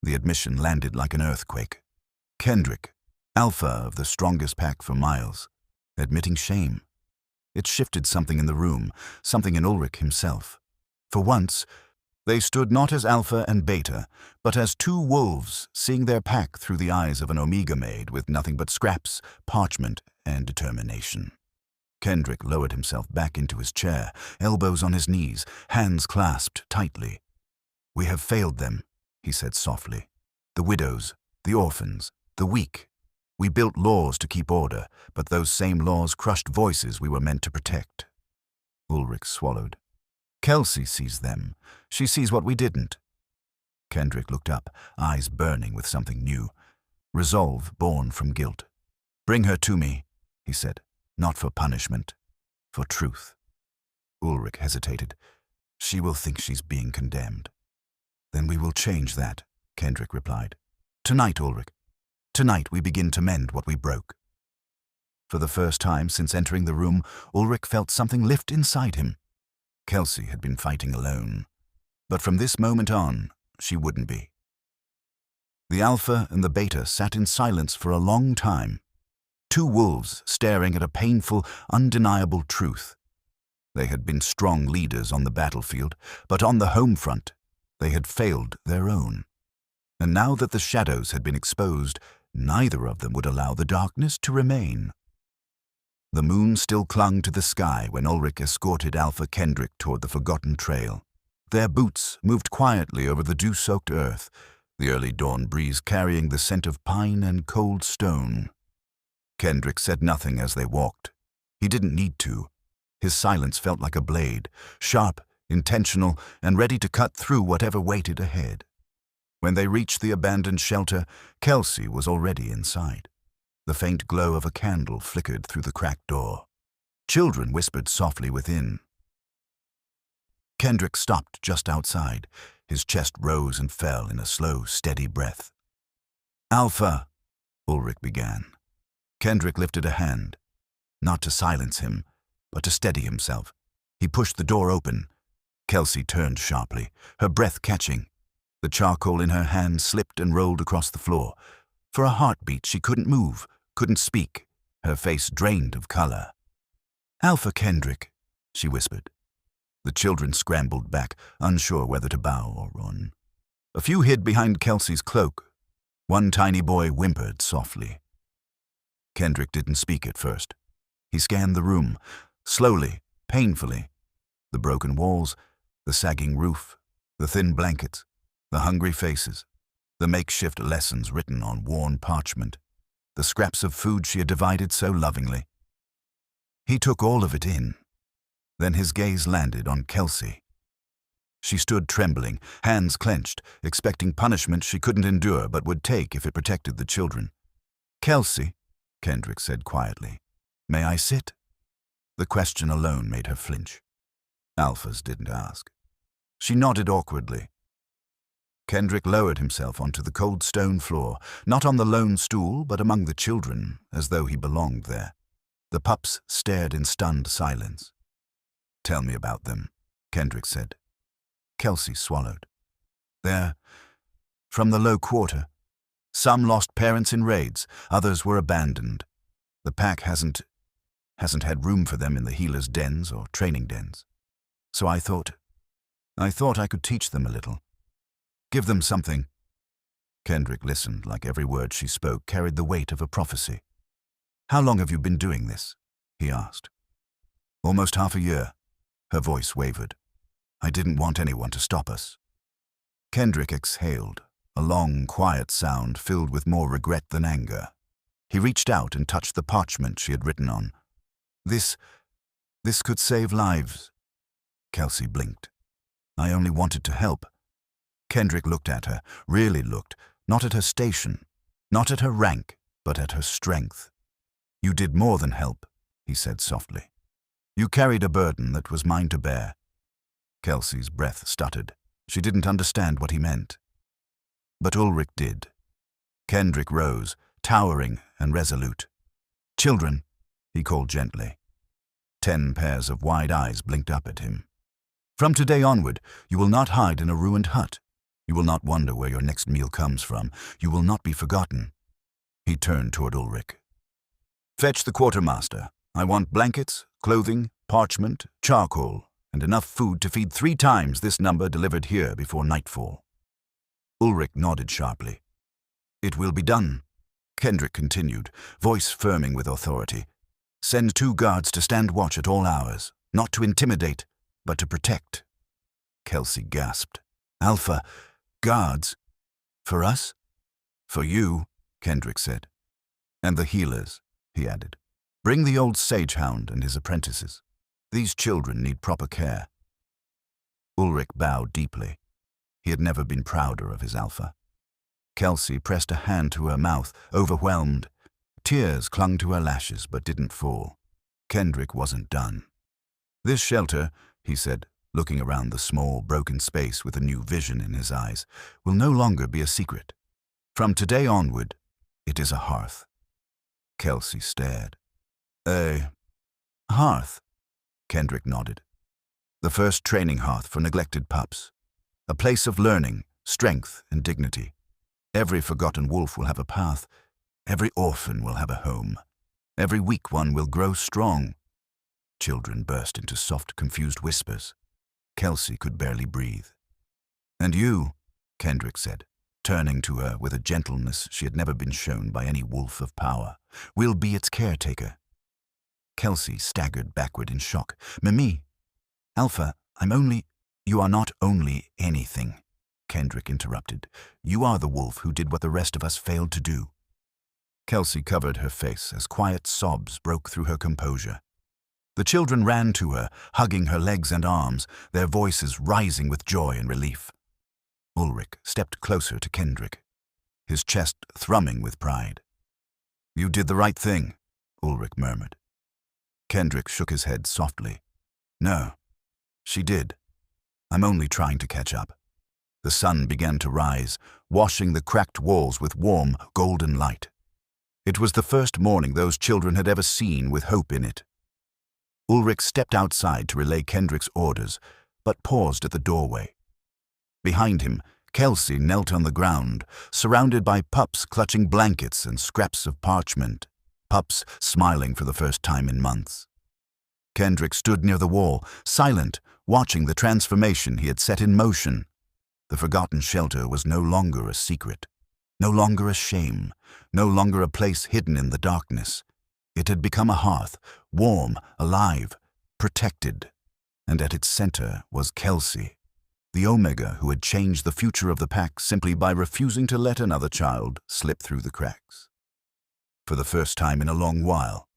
The admission landed like an earthquake. Kendrick, alpha of the strongest pack for miles, admitting shame. It shifted something in the room, something in Ulric himself. For once, they stood not as alpha and beta, but as two wolves seeing their pack through the eyes of an omega maid with nothing but scraps, parchment, and determination. Kendrick lowered himself back into his chair, elbows on his knees, hands clasped tightly. We have failed them, he said softly. The widows, the orphans, the weak. We built laws to keep order, but those same laws crushed voices we were meant to protect. Ulric swallowed. Kelcie sees them. She sees what we didn't. Kendrick looked up, eyes burning with something new. Resolve born from guilt. Bring her to me, he said. Not for punishment, for truth. Ulric hesitated. She will think she's being condemned. Then we will change that, Kendrick replied. Tonight, Ulric. Tonight we begin to mend what we broke. For the first time since entering the room, Ulric felt something lift inside him. Kelcie had been fighting alone, but from this moment on, she wouldn't be. The alpha and the beta sat in silence for a long time, two wolves staring at a painful, undeniable truth. They had been strong leaders on the battlefield, but on the home front, they had failed their own. And now that the shadows had been exposed, neither of them would allow the darkness to remain. The moon still clung to the sky when Ulric escorted Alpha Kendrick toward the forgotten trail. Their boots moved quietly over the dew-soaked earth, the early dawn breeze carrying the scent of pine and cold stone. Kendrick said nothing as they walked. He didn't need to. His silence felt like a blade, sharp, intentional, and ready to cut through whatever waited ahead. When they reached the abandoned shelter, Kelcie was already inside. The faint glow of a candle flickered through the cracked door. Children whispered softly within. Kendrick stopped just outside. His chest rose and fell in a slow, steady breath. Alpha, Ulric began. Kendrick lifted a hand, not to silence him, but to steady himself. He pushed the door open. Kelcie turned sharply, her breath catching. The charcoal in her hand slipped and rolled across the floor. For a heartbeat, she couldn't move, couldn't speak, her face drained of color. Alpha Kendrick, she whispered. The children scrambled back, unsure whether to bow or run. A few hid behind Kelcie's cloak. One tiny boy whimpered softly. Kendrick didn't speak at first. He scanned the room, slowly, painfully. The broken walls, the sagging roof, the thin blankets, the hungry faces, the makeshift lessons written on worn parchment, the scraps of food she had divided so lovingly. He took all of it in. Then his gaze landed on Kelcie. She stood trembling, hands clenched, expecting punishment she couldn't endure but would take if it protected the children. Kelcie, Kendrick said quietly, may I sit? The question alone made her flinch. Alphas didn't ask. She nodded awkwardly. Kendrick lowered himself onto the cold stone floor, not on the lone stool, but among the children, as though he belonged there. The pups stared in stunned silence. Tell me about them, Kendrick said. Kelcie swallowed. They're from the low quarter. Some lost parents in raids, others were abandoned. The pack hasn't had room for them in the healers' dens or training dens. So I thought I could teach them a little. Give them something. Kendrick listened like every word she spoke carried the weight of a prophecy. How long have you been doing this? He asked. Almost half a year. Her voice wavered. I didn't want anyone to stop us. Kendrick exhaled, a long, quiet sound filled with more regret than anger. He reached out and touched the parchment she had written on. This could save lives. Kelcie blinked. I only wanted to help. Kendrick looked at her, really looked, not at her station, not at her rank, but at her strength. You did more than help, he said softly. You carried a burden that was mine to bear. Kelcie's breath stuttered. She didn't understand what he meant. But Ulric did. Kendrick rose, towering and resolute. "Children," he called gently. 10 pairs of wide eyes blinked up at him. "From today onward, you will not hide in a ruined hut. You will not wonder where your next meal comes from. You will not be forgotten." He turned toward Ulric. "Fetch the quartermaster. I want blankets, clothing, parchment, charcoal, and enough food to feed 3 times this number delivered here before nightfall." Ulric nodded sharply. "It will be done," Kendrick continued, voice firming with authority. "Send 2 guards to stand watch at all hours, not to intimidate, but to protect." Kelcie gasped. "Alpha, guards? For us?" "For you," Kendrick said. "And the healers," he added. "Bring the old sage-hound and his apprentices. These children need proper care." Ulric bowed deeply. He had never been prouder of his alpha. Kelcie pressed a hand to her mouth, overwhelmed. Tears clung to her lashes but didn't fall. Kendrick wasn't done. "This shelter," he said, looking around the small, broken space with a new vision in his eyes, "will no longer be a secret. From today onward, it is a hearth." Kelcie stared. "A hearth?" Kendrick nodded. "The first training hearth for neglected pups. A place of learning, strength, and dignity. Every forgotten wolf will have a path. Every orphan will have a home. Every weak one will grow strong." Children burst into soft, confused whispers. Kelcie could barely breathe. "And you," Kendrick said, turning to her with a gentleness she had never been shown by any wolf of power, "will be its caretaker." Kelcie staggered backward in shock. "Mimi, Alpha, You are not only anything," Kendrick interrupted. "You are the wolf who did what the rest of us failed to do." Kelcie covered her face as quiet sobs broke through her composure. The children ran to her, hugging her legs and arms, their voices rising with joy and relief. Ulric stepped closer to Kendrick, his chest thrumming with pride. "You did the right thing," Ulric murmured. Kendrick shook his head softly. "No, she did. I'm only trying to catch up." The sun began to rise, washing the cracked walls with warm, golden light. It was the first morning those children had ever seen with hope in it. Ulric stepped outside to relay Kendrick's orders, but paused at the doorway. Behind him, Kelcie knelt on the ground, surrounded by pups clutching blankets and scraps of parchment, pups smiling for the first time in months. Kendrick stood near the wall, silent, watching the transformation he had set in motion. The forgotten shelter was no longer a secret, no longer a shame, no longer a place hidden in the darkness. It had become a hearth, warm, alive, protected. And at its center was Kelcie, the Omega who had changed the future of the pack simply by refusing to let another child slip through the cracks. For the first time in a long while,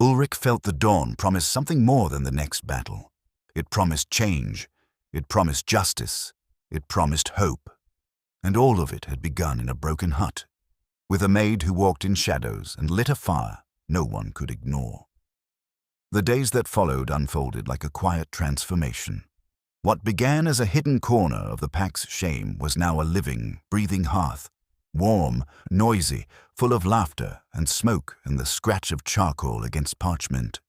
Ulric felt the dawn promise something more than the next battle. It promised change, it promised justice, it promised hope. And all of it had begun in a broken hut, with a maid who walked in shadows and lit a fire no one could ignore. The days that followed unfolded like a quiet transformation. What began as a hidden corner of the pack's shame was now a living, breathing hearth, warm, noisy, full of laughter and smoke and the scratch of charcoal against parchment.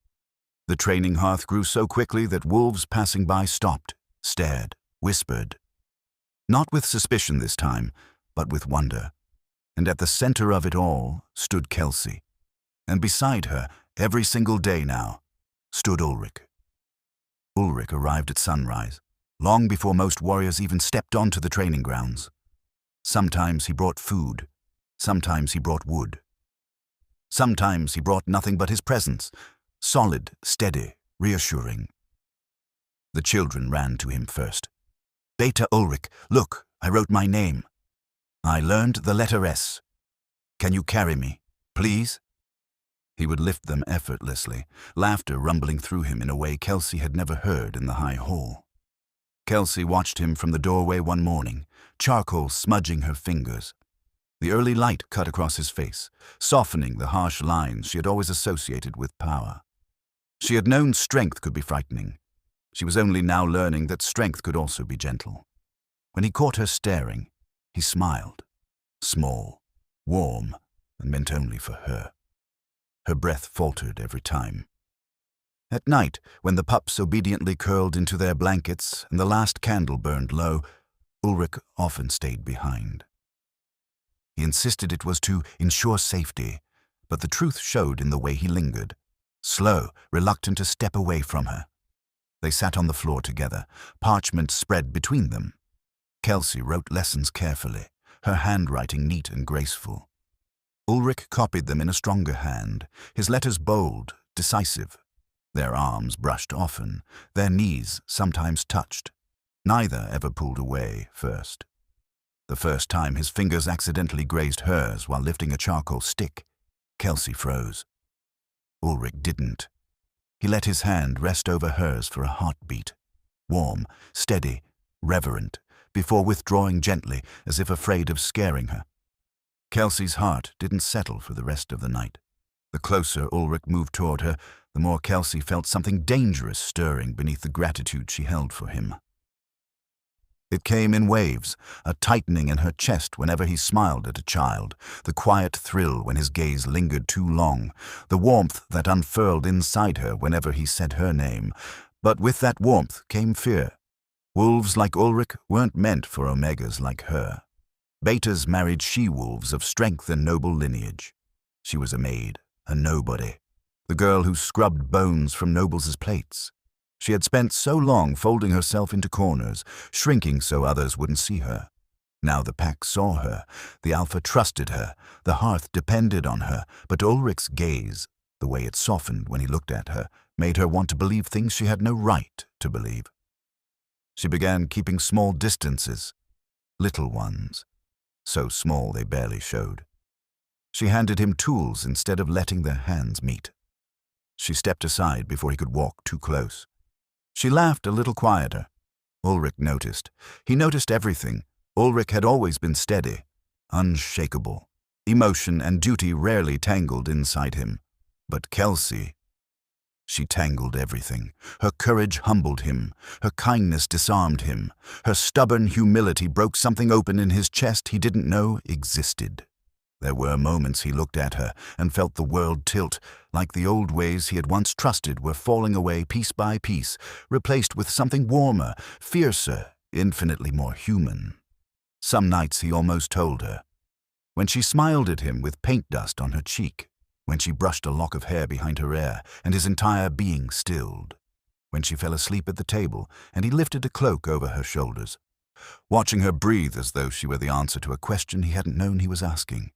The training hearth grew so quickly that wolves passing by stopped, stared, whispered. Not with suspicion this time, but with wonder. And at the center of it all stood Kelcie. And beside her, every single day now, stood Ulric. Ulric arrived at sunrise, long before most warriors even stepped onto the training grounds. Sometimes he brought food, sometimes he brought wood. Sometimes he brought nothing but his presence, solid, steady, reassuring. The children ran to him first. "Beta Ulric, look, I wrote my name. I learned the letter S. Can you carry me, please?" He would lift them effortlessly, laughter rumbling through him in a way Kelcie had never heard in the high hall. Kelcie watched him from the doorway one morning, charcoal smudging her fingers. The early light cut across his face, softening the harsh lines she had always associated with power. She had known strength could be frightening. She was only now learning that strength could also be gentle. When he caught her staring, he smiled. Small, warm, and meant only for her. Her breath faltered every time. At night, when the pups obediently curled into their blankets and the last candle burned low, Ulric often stayed behind. He insisted it was to ensure safety, but the truth showed in the way he lingered, slow, reluctant to step away from her. They sat on the floor together, parchment spread between them. Kelcie wrote lessons carefully, her handwriting neat and graceful. Ulric copied them in a stronger hand, his letters bold, decisive. Their arms brushed often, their knees sometimes touched. Neither ever pulled away first. The first time his fingers accidentally grazed hers while lifting a charcoal stick, Kelcie froze. Ulric didn't. He let his hand rest over hers for a heartbeat, warm, steady, reverent, before withdrawing gently as if afraid of scaring her. Kelcie's heart didn't settle for the rest of the night. The closer Ulric moved toward her, the more Kelcie felt something dangerous stirring beneath the gratitude she held for him. It came in waves, a tightening in her chest whenever he smiled at a child, the quiet thrill when his gaze lingered too long, the warmth that unfurled inside her whenever he said her name. But with that warmth came fear. Wolves like Ulric weren't meant for omegas like her. Betas married she-wolves of strength and noble lineage. She was a maid, a nobody, the girl who scrubbed bones from nobles' plates. She had spent so long folding herself into corners, shrinking so others wouldn't see her. Now the pack saw her, the alpha trusted her, the hearth depended on her, but Ulric's gaze, the way it softened when he looked at her, made her want to believe things she had no right to believe. She began keeping small distances, little ones, so small they barely showed. She handed him tools instead of letting their hands meet. She stepped aside before he could walk too close. She laughed a little quieter. Ulric noticed. He noticed everything. Ulric had always been steady, unshakable. Emotion and duty rarely tangled inside him. But Kelcie, she tangled everything. Her courage humbled him. Her kindness disarmed him. Her stubborn humility broke something open in his chest he didn't know existed. There were moments he looked at her and felt the world tilt, like the old ways he had once trusted were falling away piece by piece, replaced with something warmer, fiercer, infinitely more human. Some nights he almost told her. When she smiled at him with paint dust on her cheek, when she brushed a lock of hair behind her ear and his entire being stilled, when she fell asleep at the table and he lifted a cloak over her shoulders, watching her breathe as though she were the answer to a question he hadn't known he was asking.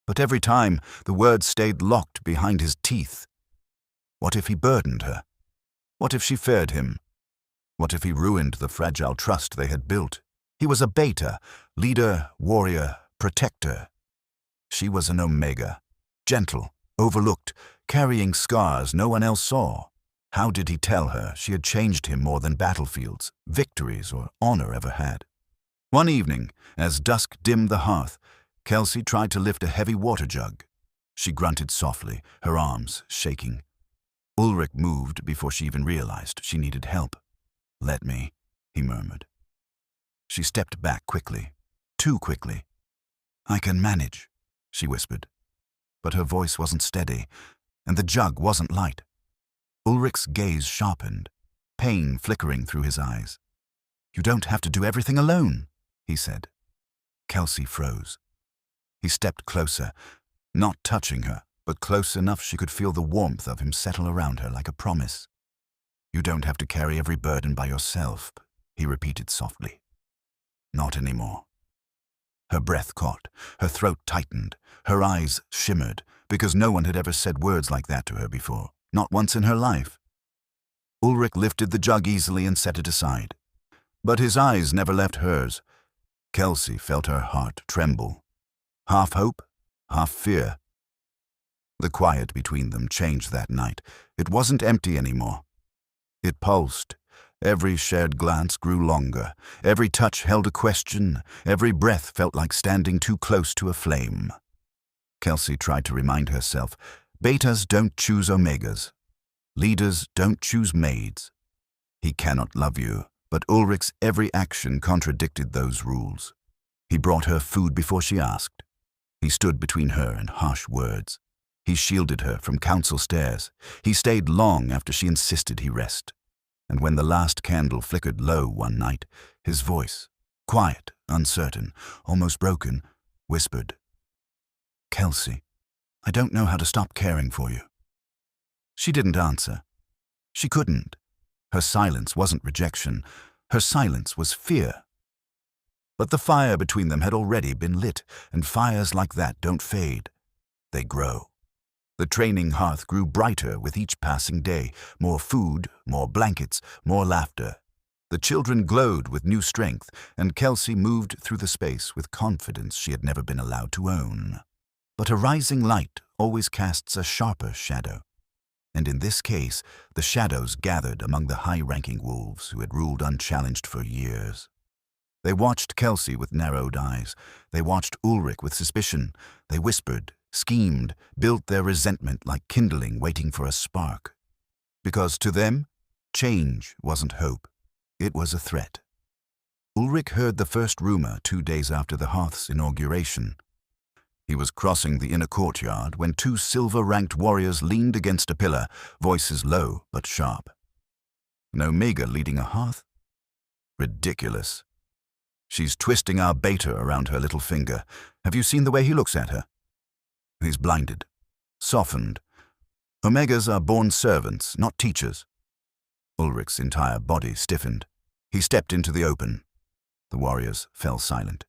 But every time, the words stayed locked behind his teeth. What if he burdened her? What if she feared him? What if he ruined the fragile trust they had built? He was a beta, leader, warrior, protector. She was an omega, gentle, overlooked, carrying scars no one else saw. How did he tell her she had changed him more than battlefields, victories, or honor ever had? One evening, as dusk dimmed the hearth, Kelcie tried to lift a heavy water jug. She grunted softly, her arms shaking. Ulric moved before she even realized she needed help. "Let me," he murmured. She stepped back quickly, too quickly. "I can manage," she whispered. But her voice wasn't steady, and the jug wasn't light. Ulric's gaze sharpened, pain flickering through his eyes. "You don't have to do everything alone," he said. Kelcie froze. He stepped closer, not touching her, but close enough she could feel the warmth of him settle around her like a promise. "You don't have to carry every burden by yourself," he repeated softly. "Not anymore." Her breath caught, her throat tightened, her eyes shimmered, because no one had ever said words like that to her before, not once in her life. Ulric lifted the jug easily and set it aside. But his eyes never left hers. Kelcie felt her heart tremble. Half hope, half fear. The quiet between them changed that night. It wasn't empty anymore. It pulsed. Every shared glance grew longer. Every touch held a question. Every breath felt like standing too close to a flame. Kelcie tried to remind herself, betas don't choose omegas. Leaders don't choose maids. He cannot love you, But Ulric's every action contradicted those rules. He brought her food before she asked. He stood between her and harsh words. He shielded her from council stares. He stayed long after she insisted he rest. And when the last candle flickered low one night, his voice, quiet, uncertain, almost broken, whispered, "Kelcie, I don't know how to stop caring for you." She didn't answer. She couldn't. Her silence wasn't rejection. Her silence was fear. But the fire between them had already been lit, and fires like that don't fade. They grow. The training hearth grew brighter with each passing day. More food, more blankets, more laughter. The children glowed with new strength, and Kelcie moved through the space with confidence she had never been allowed to own. But a rising light always casts a sharper shadow. And in this case, the shadows gathered among the high-ranking wolves who had ruled unchallenged for years. They watched Kelcie with narrowed eyes. They watched Ulric with suspicion. They whispered, schemed, built their resentment like kindling waiting for a spark. Because to them, change wasn't hope. It was a threat. Ulric heard the first rumor 2 days after the Hearth's inauguration. He was crossing the inner courtyard when 2 silver-ranked warriors leaned against a pillar, voices low but sharp. An Omega leading a Hearth? Ridiculous. She's twisting our beta around her little finger. Have you seen the way he looks at her? He's blinded, softened. Omegas are born servants, not teachers. Ulric's entire body stiffened. He stepped into the open. The warriors fell silent.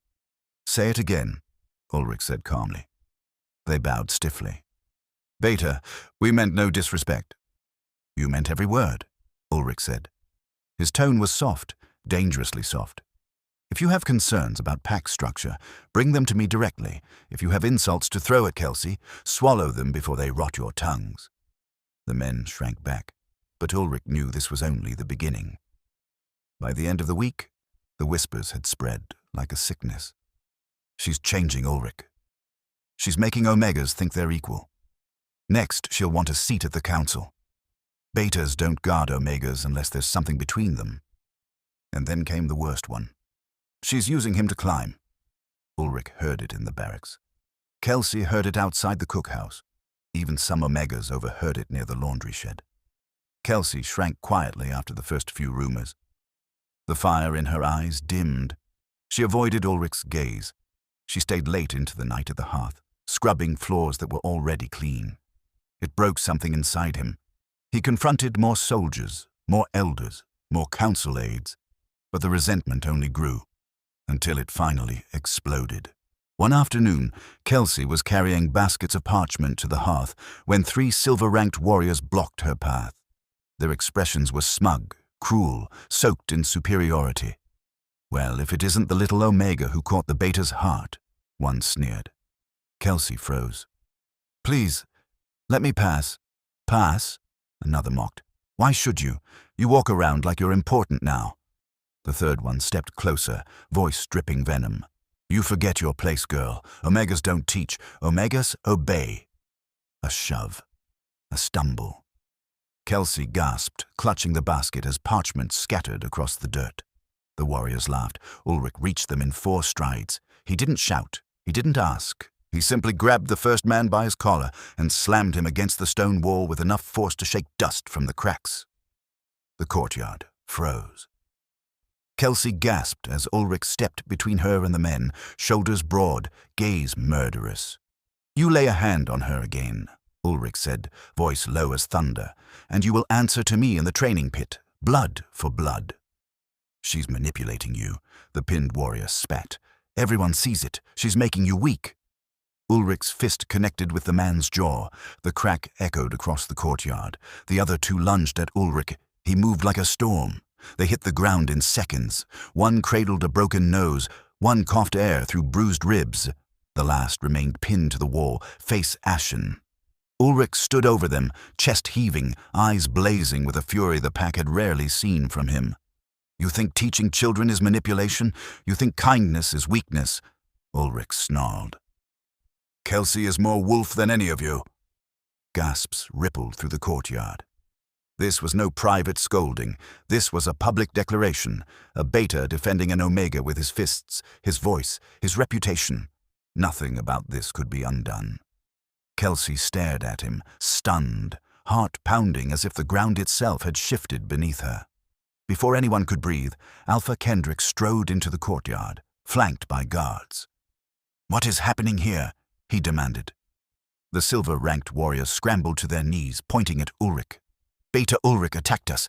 "Say it again," Ulric said calmly. They bowed stiffly. "Beta, we meant no disrespect." "You meant every word," Ulric said. His tone was soft, dangerously soft. "If you have concerns about pack structure, bring them to me directly. If you have insults to throw at Kelcie, swallow them before they rot your tongues." The men shrank back, but Ulric knew this was only the beginning. By the end of the week, the whispers had spread like a sickness. "She's changing Ulric. She's making Omegas think they're equal. Next, she'll want a seat at the council. Betas don't guard Omegas unless there's something between them." And then came the worst one. "She's using him to climb." Ulric heard it in the barracks. Kelcie heard it outside the cookhouse. Even some Omegas overheard it near the laundry shed. Kelcie shrank quietly after the first few rumors. The fire in her eyes dimmed. She avoided Ulric's gaze. She stayed late into the night at the hearth, scrubbing floors that were already clean. It broke something inside him. He confronted more soldiers, more elders, more council aides, but the resentment only grew, until it finally exploded. One afternoon, Kelcie was carrying baskets of parchment to the hearth when 3 silver-ranked warriors blocked her path. Their expressions were smug, cruel, soaked in superiority. "Well, if it isn't the little Omega who caught the beta's heart," one sneered. Kelcie froze. "Please, let me pass." "Pass?" another mocked. "Why should you? You walk around like you're important now." The third one stepped closer, voice dripping venom. "You forget your place, girl. Omegas don't teach. Omegas obey." A shove. A stumble. Kelcie gasped, clutching the basket as parchment scattered across the dirt. The warriors laughed. Ulric reached them in 4 strides. He didn't shout. He didn't ask. He simply grabbed the first man by his collar and slammed him against the stone wall with enough force to shake dust from the cracks. The courtyard froze. Kelcie gasped as Ulric stepped between her and the men, shoulders broad, gaze murderous. "You lay a hand on her again," Ulric said, voice low as thunder, "and you will answer to me in the training pit, blood for blood." "She's manipulating you," the pinned warrior spat. "Everyone sees it. She's making you weak." Ulric's fist connected with the man's jaw. The crack echoed across the courtyard. The other 2 lunged at Ulric. He moved like a storm. They hit the ground in seconds. One cradled a broken nose. One coughed air through bruised ribs. The last remained pinned to the wall, face ashen. Ulric stood over them, chest heaving, eyes blazing with a fury the pack had rarely seen from him. "You think teaching children is manipulation? You think kindness is weakness?" Ulric snarled. "Kelcie is more wolf than any of you." Gasps rippled through the courtyard. This was no private scolding. This was a public declaration, a beta defending an omega with his fists, his voice, his reputation. Nothing about this could be undone. Kelcie stared at him, stunned, heart pounding as if the ground itself had shifted beneath her. Before anyone could breathe, Alpha Kendrick strode into the courtyard, flanked by guards. "What is happening here?" he demanded. The silver-ranked warriors scrambled to their knees, pointing at Ulric. "Beta Ulric attacked us,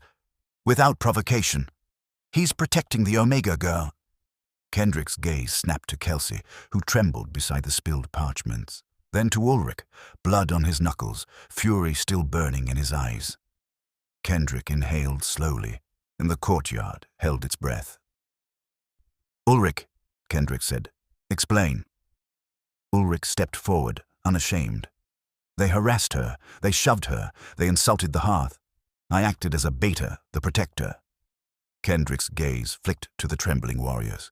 without provocation. He's protecting the Omega girl." Kendrick's gaze snapped to Kelcie, who trembled beside the spilled parchments. Then to Ulric, blood on his knuckles, fury still burning in his eyes. Kendrick inhaled slowly, and the courtyard held its breath. "Ulric," Kendrick said, "explain." Ulric stepped forward, unashamed. "They harassed her, they shoved her, they insulted the Hearth. I acted as a beta, the protector." Kendrick's gaze flicked to the trembling warriors.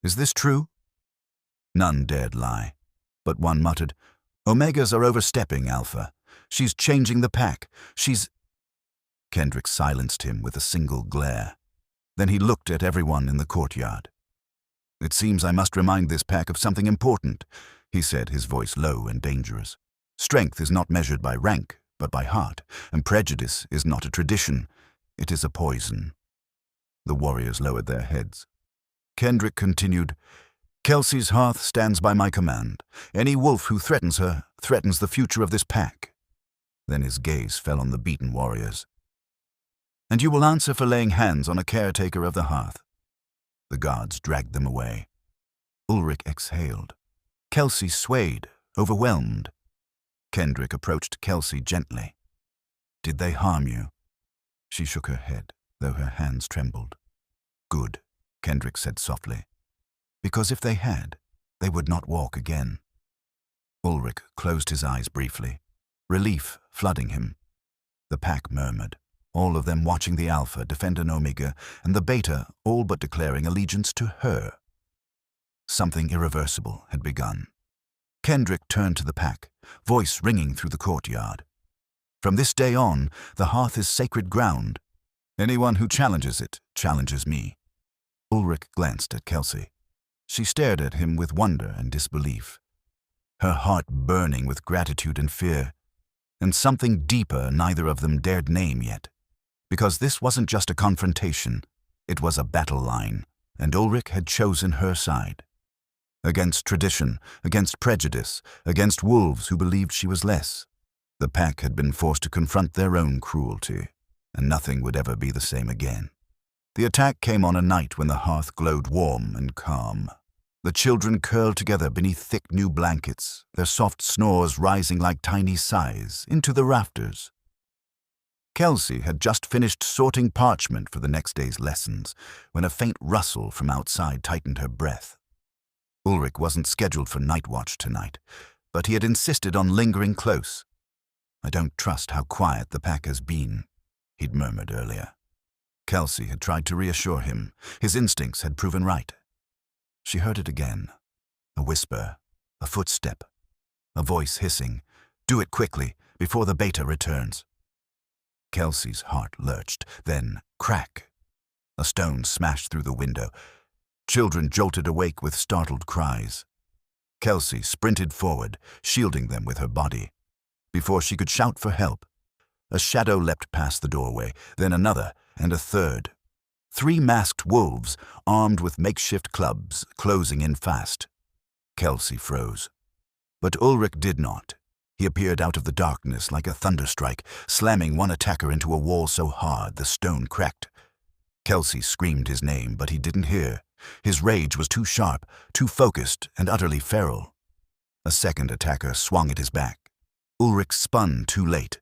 "Is this true?" None dared lie, but one muttered, "Omegas are overstepping, Alpha. She's changing the pack. She's—" Kendrick silenced him with a single glare. Then he looked at everyone in the courtyard. "It seems I must remind this pack of something important," he said, his voice low and dangerous. "Strength is not measured by rank, but by heart, and prejudice is not a tradition. It is a poison." The warriors lowered their heads. Kendrick continued, "Kelcie's Hearth stands by my command. Any wolf who threatens her threatens the future of this pack." Then his gaze fell on the beaten warriors. "And you will answer for laying hands on a caretaker of the Hearth." The guards dragged them away. Ulric exhaled. Kelcie swayed, overwhelmed. Kendrick approached Kelcie gently. "Did they harm you?" She shook her head, though her hands trembled. "Good," Kendrick said softly. "Because if they had, they would not walk again." Ulric closed his eyes briefly, relief flooding him. The pack murmured, all of them watching the Alpha defend an Omega, and the Beta all but declaring allegiance to her. Something irreversible had begun. Kendrick turned to the pack, voice ringing through the courtyard. "From this day on, the Hearth is sacred ground. Anyone who challenges it challenges me." Ulric glanced at Kelcie. She stared at him with wonder and disbelief, her heart burning with gratitude and fear, and something deeper neither of them dared name yet. Because this wasn't just a confrontation, it was a battle line, and Ulric had chosen her side. Against tradition, against prejudice, against wolves who believed she was less. The pack had been forced to confront their own cruelty, and nothing would ever be the same again. The attack came on a night when the Hearth glowed warm and calm. The children curled together beneath thick new blankets, their soft snores rising like tiny sighs into the rafters. Kelcie had just finished sorting parchment for the next day's lessons when a faint rustle from outside tightened her breath. Ulric wasn't scheduled for night watch tonight, but he had insisted on lingering close. "I don't trust how quiet the pack has been," he'd murmured earlier. Kelcie had tried to reassure him. His instincts had proven right. She heard it again. A whisper, a footstep, a voice hissing, "Do it quickly, before the Beta returns." Kelsie's heart lurched, then crack. A stone smashed through the window. Children jolted awake with startled cries. Kelcie sprinted forward, shielding them with her body. Before she could shout for help, a shadow leapt past the doorway, then another, and a third. 3 masked wolves, armed with makeshift clubs, closing in fast. Kelcie froze. But Ulric did not. He appeared out of the darkness like a thunderstrike, slamming one attacker into a wall so hard the stone cracked. Kelcie screamed his name, but he didn't hear. His rage was too sharp, too focused, and utterly feral. A second attacker swung at his back. Ulric spun too late.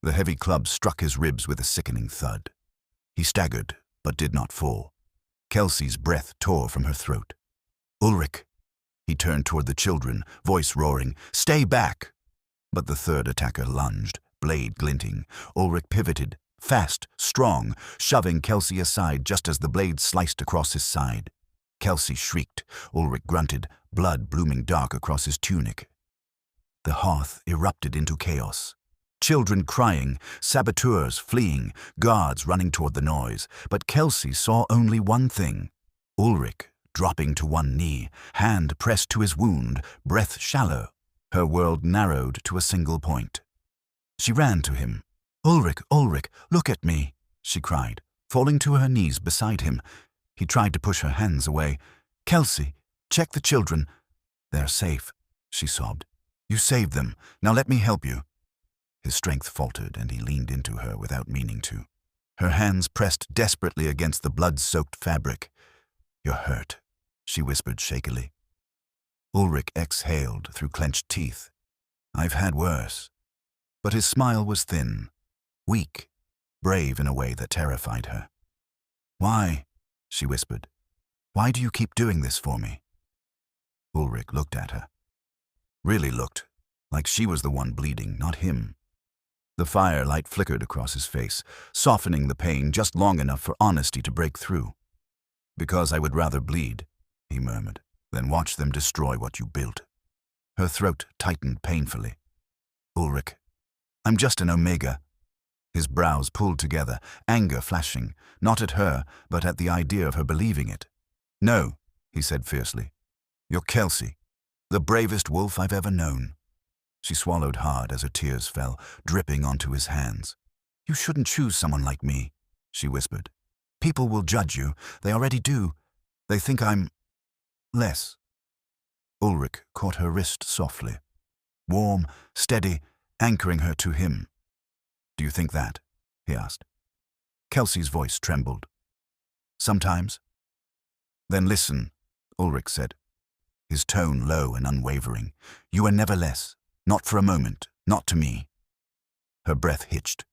The heavy club struck his ribs with a sickening thud. He staggered, but did not fall. Kelsie's breath tore from her throat. "Ulric!" He turned toward the children, voice roaring, "Stay back!" But the third attacker lunged, blade glinting. Ulric pivoted, fast, strong, shoving Kelcie aside just as the blade sliced across his side. Kelcie shrieked. Ulric grunted, blood blooming dark across his tunic. The Hearth erupted into chaos. Children crying, saboteurs fleeing, guards running toward the noise. But Kelcie saw only one thing. Ulric, dropping to one knee, hand pressed to his wound, breath shallow. Her world narrowed to a single point. She ran to him. "Ulric, Ulric, look at me," she cried, falling to her knees beside him. He tried to push her hands away. "Kelcie, check the children. They're safe," she sobbed. "You saved them. Now let me help you." His strength faltered, and he leaned into her without meaning to. Her hands pressed desperately against the blood-soaked fabric. "You're hurt," she whispered shakily. Ulric exhaled through clenched teeth. "I've had worse." But his smile was thin, weak, brave in a way that terrified her. "Why?" she whispered. "Why do you keep doing this for me?" Ulric looked at her. Really looked, like she was the one bleeding, not him. The firelight flickered across his face, softening the pain just long enough for honesty to break through. "Because I would rather bleed," he murmured, "than watch them destroy what you built." Her throat tightened painfully. "Ulric, I'm just an Omega." His brows pulled together, anger flashing, not at her, but at the idea of her believing it. "No," he said fiercely. "You're Kelcie, the bravest wolf I've ever known." She swallowed hard as her tears fell, dripping onto his hands. "You shouldn't choose someone like me," she whispered. "People will judge you. They already do. They think I'm less." Ulric caught her wrist softly. Warm, steady, anchoring her to him. "Do you think that?" he asked. Kelcie's voice trembled. "Sometimes." "Then listen," Ulric said, his tone low and unwavering. "You are never less. Not for a moment. Not to me." Her breath hitched.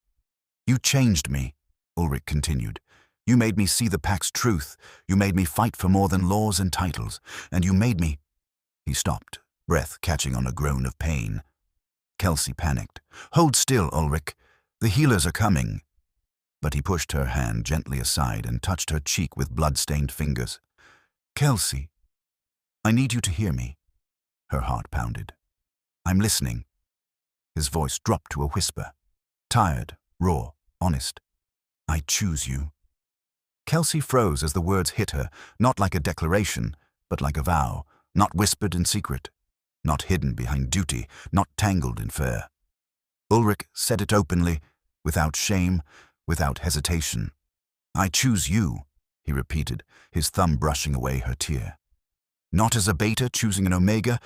"You changed me," Ulric continued. "You made me see the pack's truth. You made me fight for more than laws and titles. And you made me—" He stopped, breath catching on a groan of pain. Kelcie panicked. "Hold still, Ulric. The healers are coming." But he pushed her hand gently aside and touched her cheek with blood-stained fingers. "Kelcie, I need you to hear me." Her heart pounded. "I'm listening." His voice dropped to a whisper. Tired, raw, honest. "I choose you." Kelcie froze as the words hit her, not like a declaration, but like a vow, not whispered in secret, not hidden behind duty, not tangled in fear. Ulric said it openly, without shame, without hesitation. "I choose you," he repeated, his thumb brushing away her tear. "Not as a beta choosing an Omega,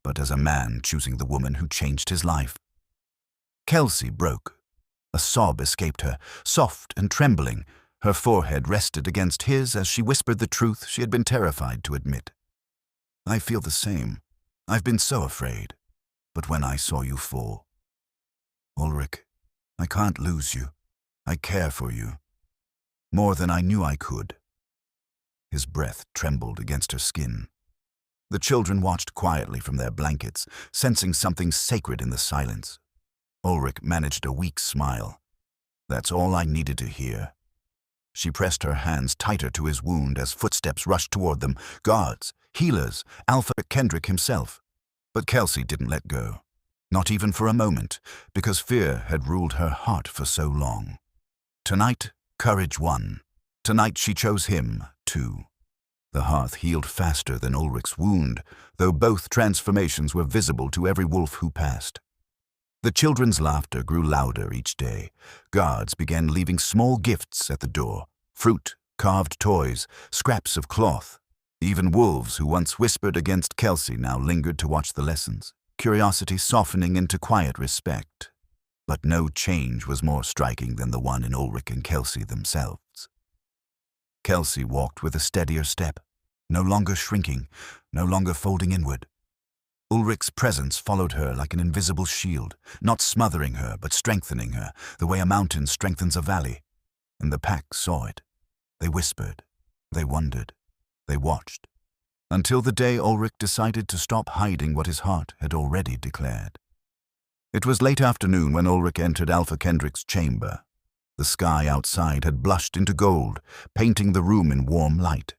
but as a man choosing the woman who changed his life." Kelcie broke. A sob escaped her, soft and trembling. Her forehead rested against his as she whispered the truth she had been terrified to admit. "I feel the same. I've been so afraid. But when I saw you fall—" "Ulric, I can't lose you. I care for you. More than I knew I could." His breath trembled against her skin. The children watched quietly from their blankets, sensing something sacred in the silence. Ulric managed a weak smile. "That's all I needed to hear." She pressed her hands tighter to his wound as footsteps rushed toward them. Guards, healers, Alpha Kendrick himself. But Kelcie didn't let go. Not even for a moment, because fear had ruled her heart for so long. Tonight, courage won. Tonight she chose him, too. The hearth healed faster than Ulric's wound, though both transformations were visible to every wolf who passed. The children's laughter grew louder each day. Guards began leaving small gifts at the door: fruit, carved toys, scraps of cloth. Even wolves who once whispered against Kelcie now lingered to watch the lessons, curiosity softening into quiet respect. But no change was more striking than the one in Ulric and Kelcie themselves. Kelcie walked with a steadier step, no longer shrinking, no longer folding inward. Ulric's presence followed her like an invisible shield, not smothering her but strengthening her, the way a mountain strengthens a valley. And the pack saw it. They whispered, they wondered, they watched, until the day Ulric decided to stop hiding what his heart had already declared. It was late afternoon when Ulric entered Alpha Kendrick's chamber. The sky outside had blushed into gold, painting the room in warm light.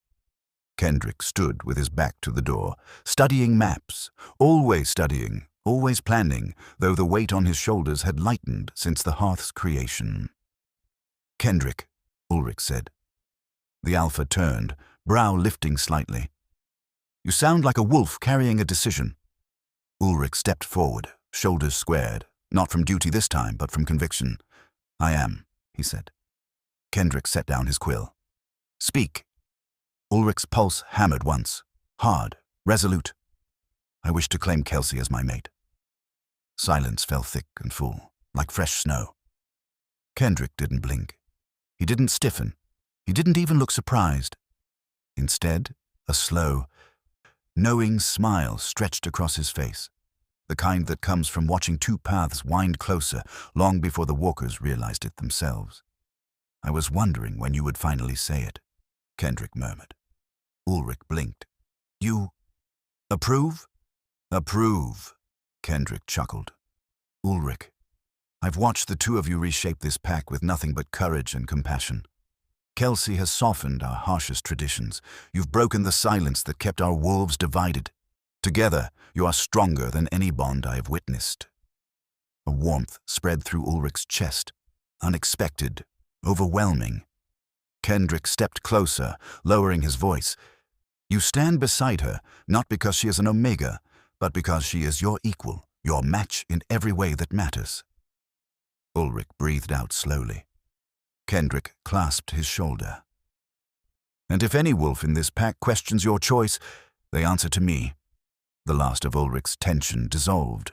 Kendrick stood with his back to the door, studying maps, always studying, always planning, though the weight on his shoulders had lightened since the Hearth's creation. "Kendrick," Ulric said. The Alpha turned, brow lifting slightly. "You sound like a wolf carrying a decision." Ulric stepped forward, shoulders squared, not from duty this time, but from conviction. "I am," he said. Kendrick set down his quill. "Speak." Ulric's pulse hammered once, hard, resolute. "I wish to claim Kelcie as my mate." Silence fell thick and full, like fresh snow. Kendrick didn't blink. He didn't stiffen. He didn't even look surprised. Instead, a slow, knowing smile stretched across his face, the kind that comes from watching two paths wind closer long before the walkers realized it themselves. "I was wondering when you would finally say it," Kendrick murmured. Ulric blinked. "You approve?" "Approve," Kendrick chuckled. "Ulric, I've watched the two of you reshape this pack with nothing but courage and compassion. Kelcie has softened our harshest traditions. You've broken the silence that kept our wolves divided. Together, you are stronger than any bond I have witnessed." A warmth spread through Ulric's chest, unexpected, overwhelming. Kendrick stepped closer, lowering his voice. "You stand beside her, not because she is an Omega, but because she is your equal, your match in every way that matters." Ulric breathed out slowly. Kendrick clasped his shoulder. "And if any wolf in this pack questions your choice, they answer to me." The last of Ulric's tension dissolved.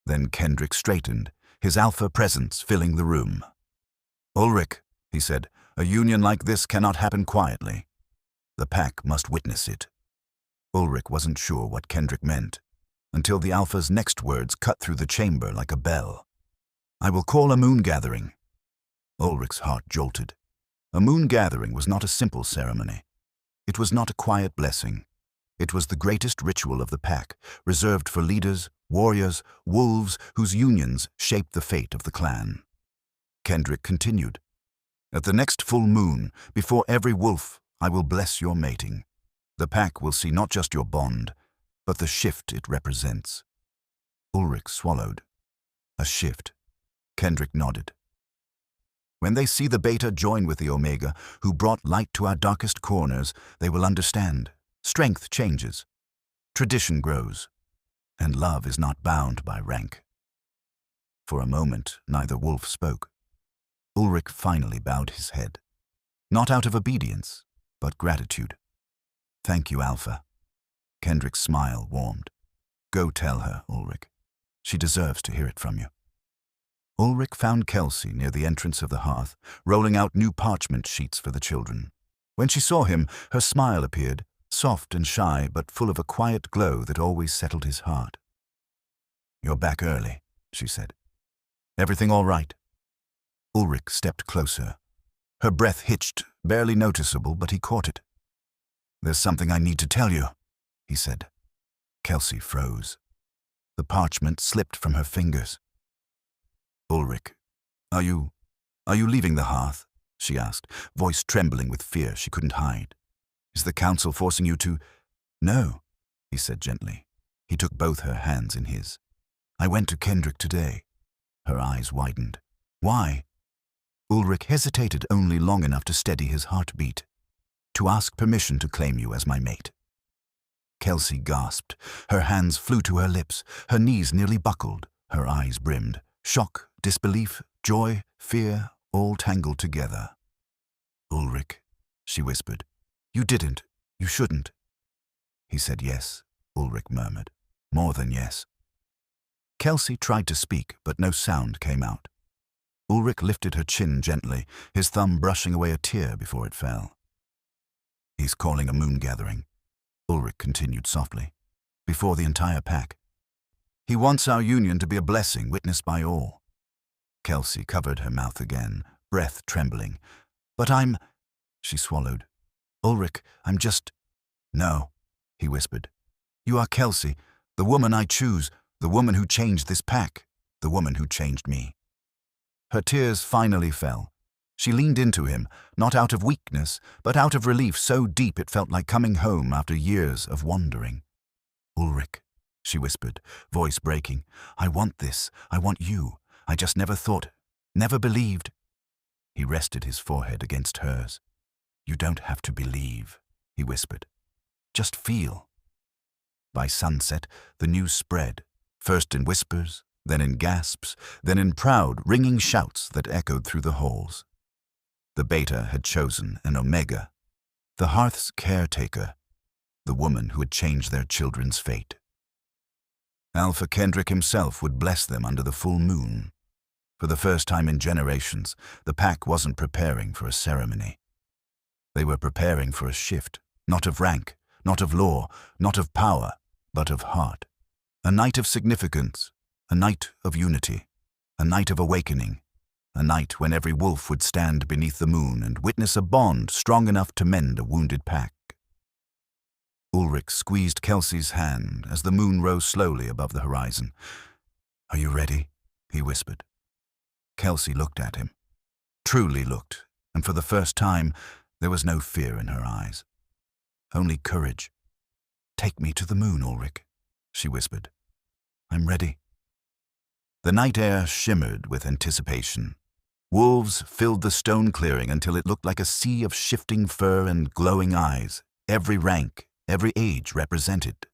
Then Kendrick straightened, his alpha presence filling the room. "Ulric," he said, "a union like this cannot happen quietly. The pack must witness it." Ulric wasn't sure what Kendrick meant, until the alpha's next words cut through the chamber like a bell. "I will call a moon gathering." Ulric's heart jolted. A moon gathering was not a simple ceremony. It was not a quiet blessing. It was the greatest ritual of the pack, reserved for leaders, warriors, wolves whose unions shaped the fate of the clan. Kendrick continued. "At the next full moon, before every wolf, I will bless your mating. The pack will see not just your bond, but the shift it represents." Ulric swallowed. "A shift." Kendrick nodded. "When they see the Beta join with the Omega, who brought light to our darkest corners, they will understand. Strength changes. Tradition grows. And love is not bound by rank." For a moment, neither wolf spoke. Ulric finally bowed his head. Not out of obedience, but gratitude. "Thank you, Alpha." Kendrick's smile warmed. "Go tell her, Ulric. She deserves to hear it from you." Ulric found Kelcie near the entrance of the hearth, rolling out new parchment sheets for the children. When she saw him, her smile appeared, soft and shy, but full of a quiet glow that always settled his heart. "You're back early," she said. "Everything all right?" Ulric stepped closer. Her breath hitched, barely noticeable, but he caught it. "There's something I need to tell you," he said. Kelcie froze. The parchment slipped from her fingers. "Ulric, are you leaving the hearth?" she asked, voice trembling with fear she couldn't hide. "Is the council forcing you to—" "No," he said gently. He took both her hands in his. "I went to Kendrick today." Her eyes widened. "Why?" Ulric hesitated only long enough to steady his heartbeat. "To ask permission to claim you as my mate." Kelcie gasped. Her hands flew to her lips. Her knees nearly buckled. Her eyes brimmed. Shock, disbelief, joy, fear, all tangled together. "Ulric," she whispered. "You didn't. You shouldn't." He said yes, Ulric murmured. "More than yes." Kelcie tried to speak, but no sound came out. Ulric lifted her chin gently, his thumb brushing away a tear before it fell. "He's calling a moon gathering," Ulric continued softly, "before the entire pack. He wants our union to be a blessing witnessed by all." Kelcie covered her mouth again, breath trembling. "But I'm—" She swallowed. "Ulric, I'm just—" "No," he whispered. "You are Kelcie, the woman I choose, the woman who changed this pack, the woman who changed me." Her tears finally fell. She leaned into him, not out of weakness, but out of relief so deep it felt like coming home after years of wandering. "Ulric," she whispered, voice breaking. "I want this. I want you. I just never thought, never believed." He rested his forehead against hers. "You don't have to believe," he whispered. "Just feel." By sunset, the news spread, first in whispers, then in gasps, then in proud, ringing shouts that echoed through the halls. The Beta had chosen an Omega, the Hearth's caretaker, the woman who had changed their children's fate. Alpha Kendrick himself would bless them under the full moon. For the first time in generations, the pack wasn't preparing for a ceremony. They were preparing for a shift, not of rank, not of law, not of power, but of heart. A night of significance, a night of unity, a night of awakening, a night when every wolf would stand beneath the moon and witness a bond strong enough to mend a wounded pack. Ulric squeezed Kelcie's hand as the moon rose slowly above the horizon. "Are you ready?" he whispered. Kelcie looked at him, truly looked, and for the first time there was no fear in her eyes. Only courage. "Take me to the moon, Ulric," she whispered. "I'm ready." The night air shimmered with anticipation. Wolves filled the stone clearing until it looked like a sea of shifting fur and glowing eyes, every rank, every age represented.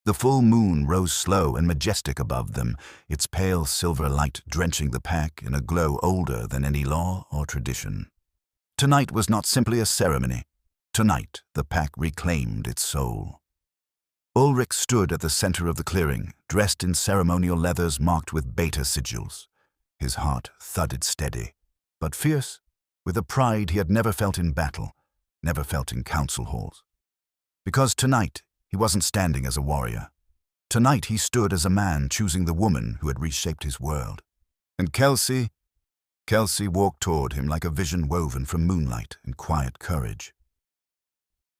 The full moon rose slow and majestic above them, its pale silver light drenching the pack in a glow older than any law or tradition. Tonight was not simply a ceremony. Tonight, the pack reclaimed its soul. Ulric stood at the center of the clearing, dressed in ceremonial leathers marked with Beta sigils. His heart thudded steady, but fierce, with a pride he had never felt in battle, never felt in council halls. Because tonight, he wasn't standing as a warrior. Tonight he stood as a man choosing the woman who had reshaped his world. And Kelcie walked toward him like a vision woven from moonlight and quiet courage.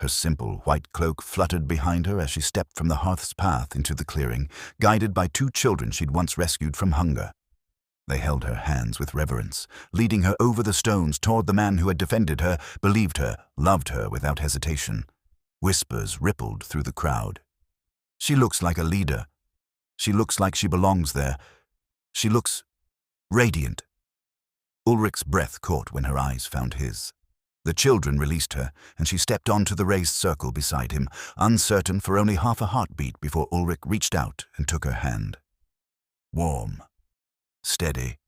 Her simple white cloak fluttered behind her as she stepped from the Hearth's path into the clearing, guided by 2 children she'd once rescued from hunger. They held her hands with reverence, leading her over the stones toward the man who had defended her, believed her, loved her without hesitation. Whispers rippled through the crowd. "She looks like a leader. She looks like she belongs there. She looks radiant." Ulric's breath caught when her eyes found his. The children released her, and she stepped onto the raised circle beside him, uncertain for only half a heartbeat before Ulric reached out and took her hand. Warm, steady,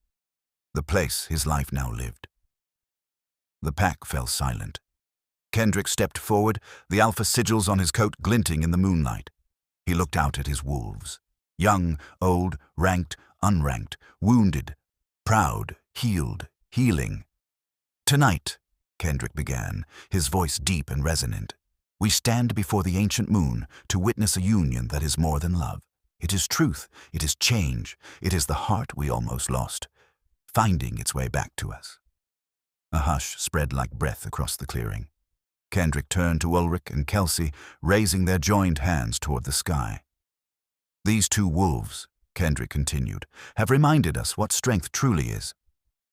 the place his life now lived. The pack fell silent. Kendrick stepped forward, the alpha sigils on his coat glinting in the moonlight. He looked out at his wolves. Young, old, ranked, unranked, wounded, proud, healed, healing. "Tonight," Kendrick began, his voice deep and resonant, "we stand before the ancient moon to witness a union that is more than love. It is truth, it is change, it is the heart we almost lost, finding its way back to us." A hush spread like breath across the clearing. Kendrick turned to Ulric and Kelcie, raising their joined hands toward the sky. "These 2 wolves," Kendrick continued, "have reminded us what strength truly is."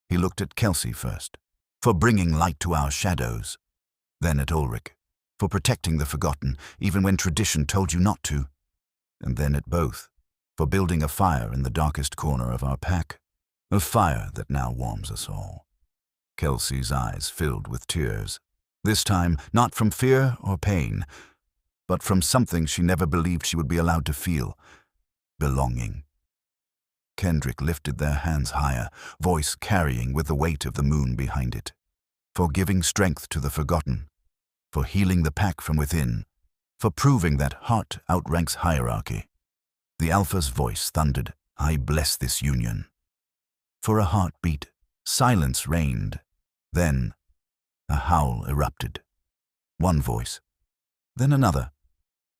He looked at Kelcie first, for bringing light to our shadows, then at Ulric, for protecting the forgotten, even when tradition told you not to, and then at both, for building a fire in the darkest corner of our pack, a fire that now warms us all. Kelcie's eyes filled with tears. This time, not from fear or pain, but from something she never believed she would be allowed to feel: belonging. Kendrick lifted their hands higher, voice carrying with the weight of the moon behind it. For giving strength to the forgotten, for healing the pack from within, for proving that heart outranks hierarchy. The alpha's voice thundered, "I bless this union." For a heartbeat, silence reigned. Then a howl erupted. One voice, then another,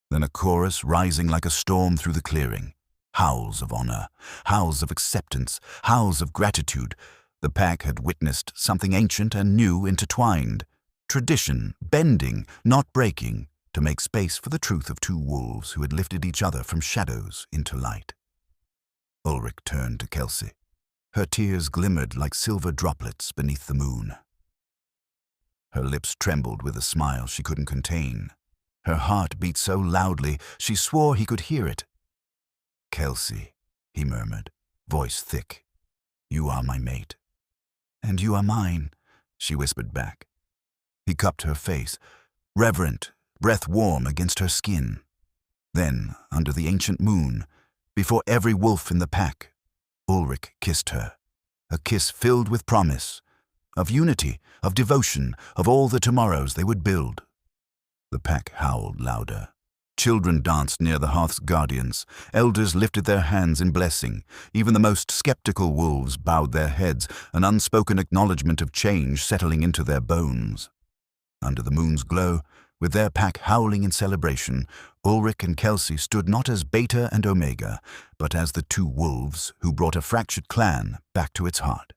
then a chorus rising like a storm through the clearing. Howls of honor, howls of acceptance, howls of gratitude. The pack had witnessed something ancient and new intertwined. Tradition, bending, not breaking, to make space for the truth of 2 wolves who had lifted each other from shadows into light. Ulric turned to Kelcie. Her tears glimmered like silver droplets beneath the moon. Her lips trembled with a smile she couldn't contain. Her heart beat so loudly she swore he could hear it. Kelcie, he murmured, voice thick. You are my mate. And you are mine, she whispered back. He cupped her face, reverent, breath warm against her skin. Then, under the ancient moon, before every wolf in the pack, Ulric kissed her, a kiss filled with promise, of unity, of devotion, of all the tomorrows they would build. The pack howled louder. Children danced near the Hearth's guardians. Elders lifted their hands in blessing. Even the most skeptical wolves bowed their heads, an unspoken acknowledgement of change settling into their bones. Under the moon's glow, with their pack howling in celebration, Ulric and Kelcie stood not as Beta and Omega, but as the two wolves who brought a fractured clan back to its heart.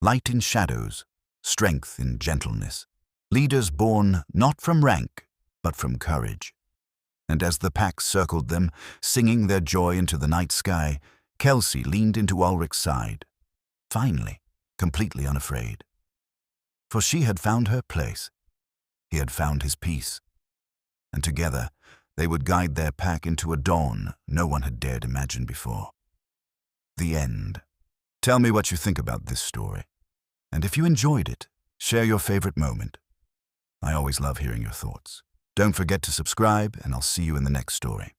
Light in shadows, strength in gentleness, leaders born not from rank, but from courage. And as the pack circled them, singing their joy into the night sky, Kelcie leaned into Ulric's side, finally, completely unafraid. For she had found her place. He had found his peace. And together, they would guide their pack into a dawn no one had dared imagine before. The end. Tell me what you think about this story. And if you enjoyed it, share your favorite moment. I always love hearing your thoughts. Don't forget to subscribe, and I'll see you in the next story.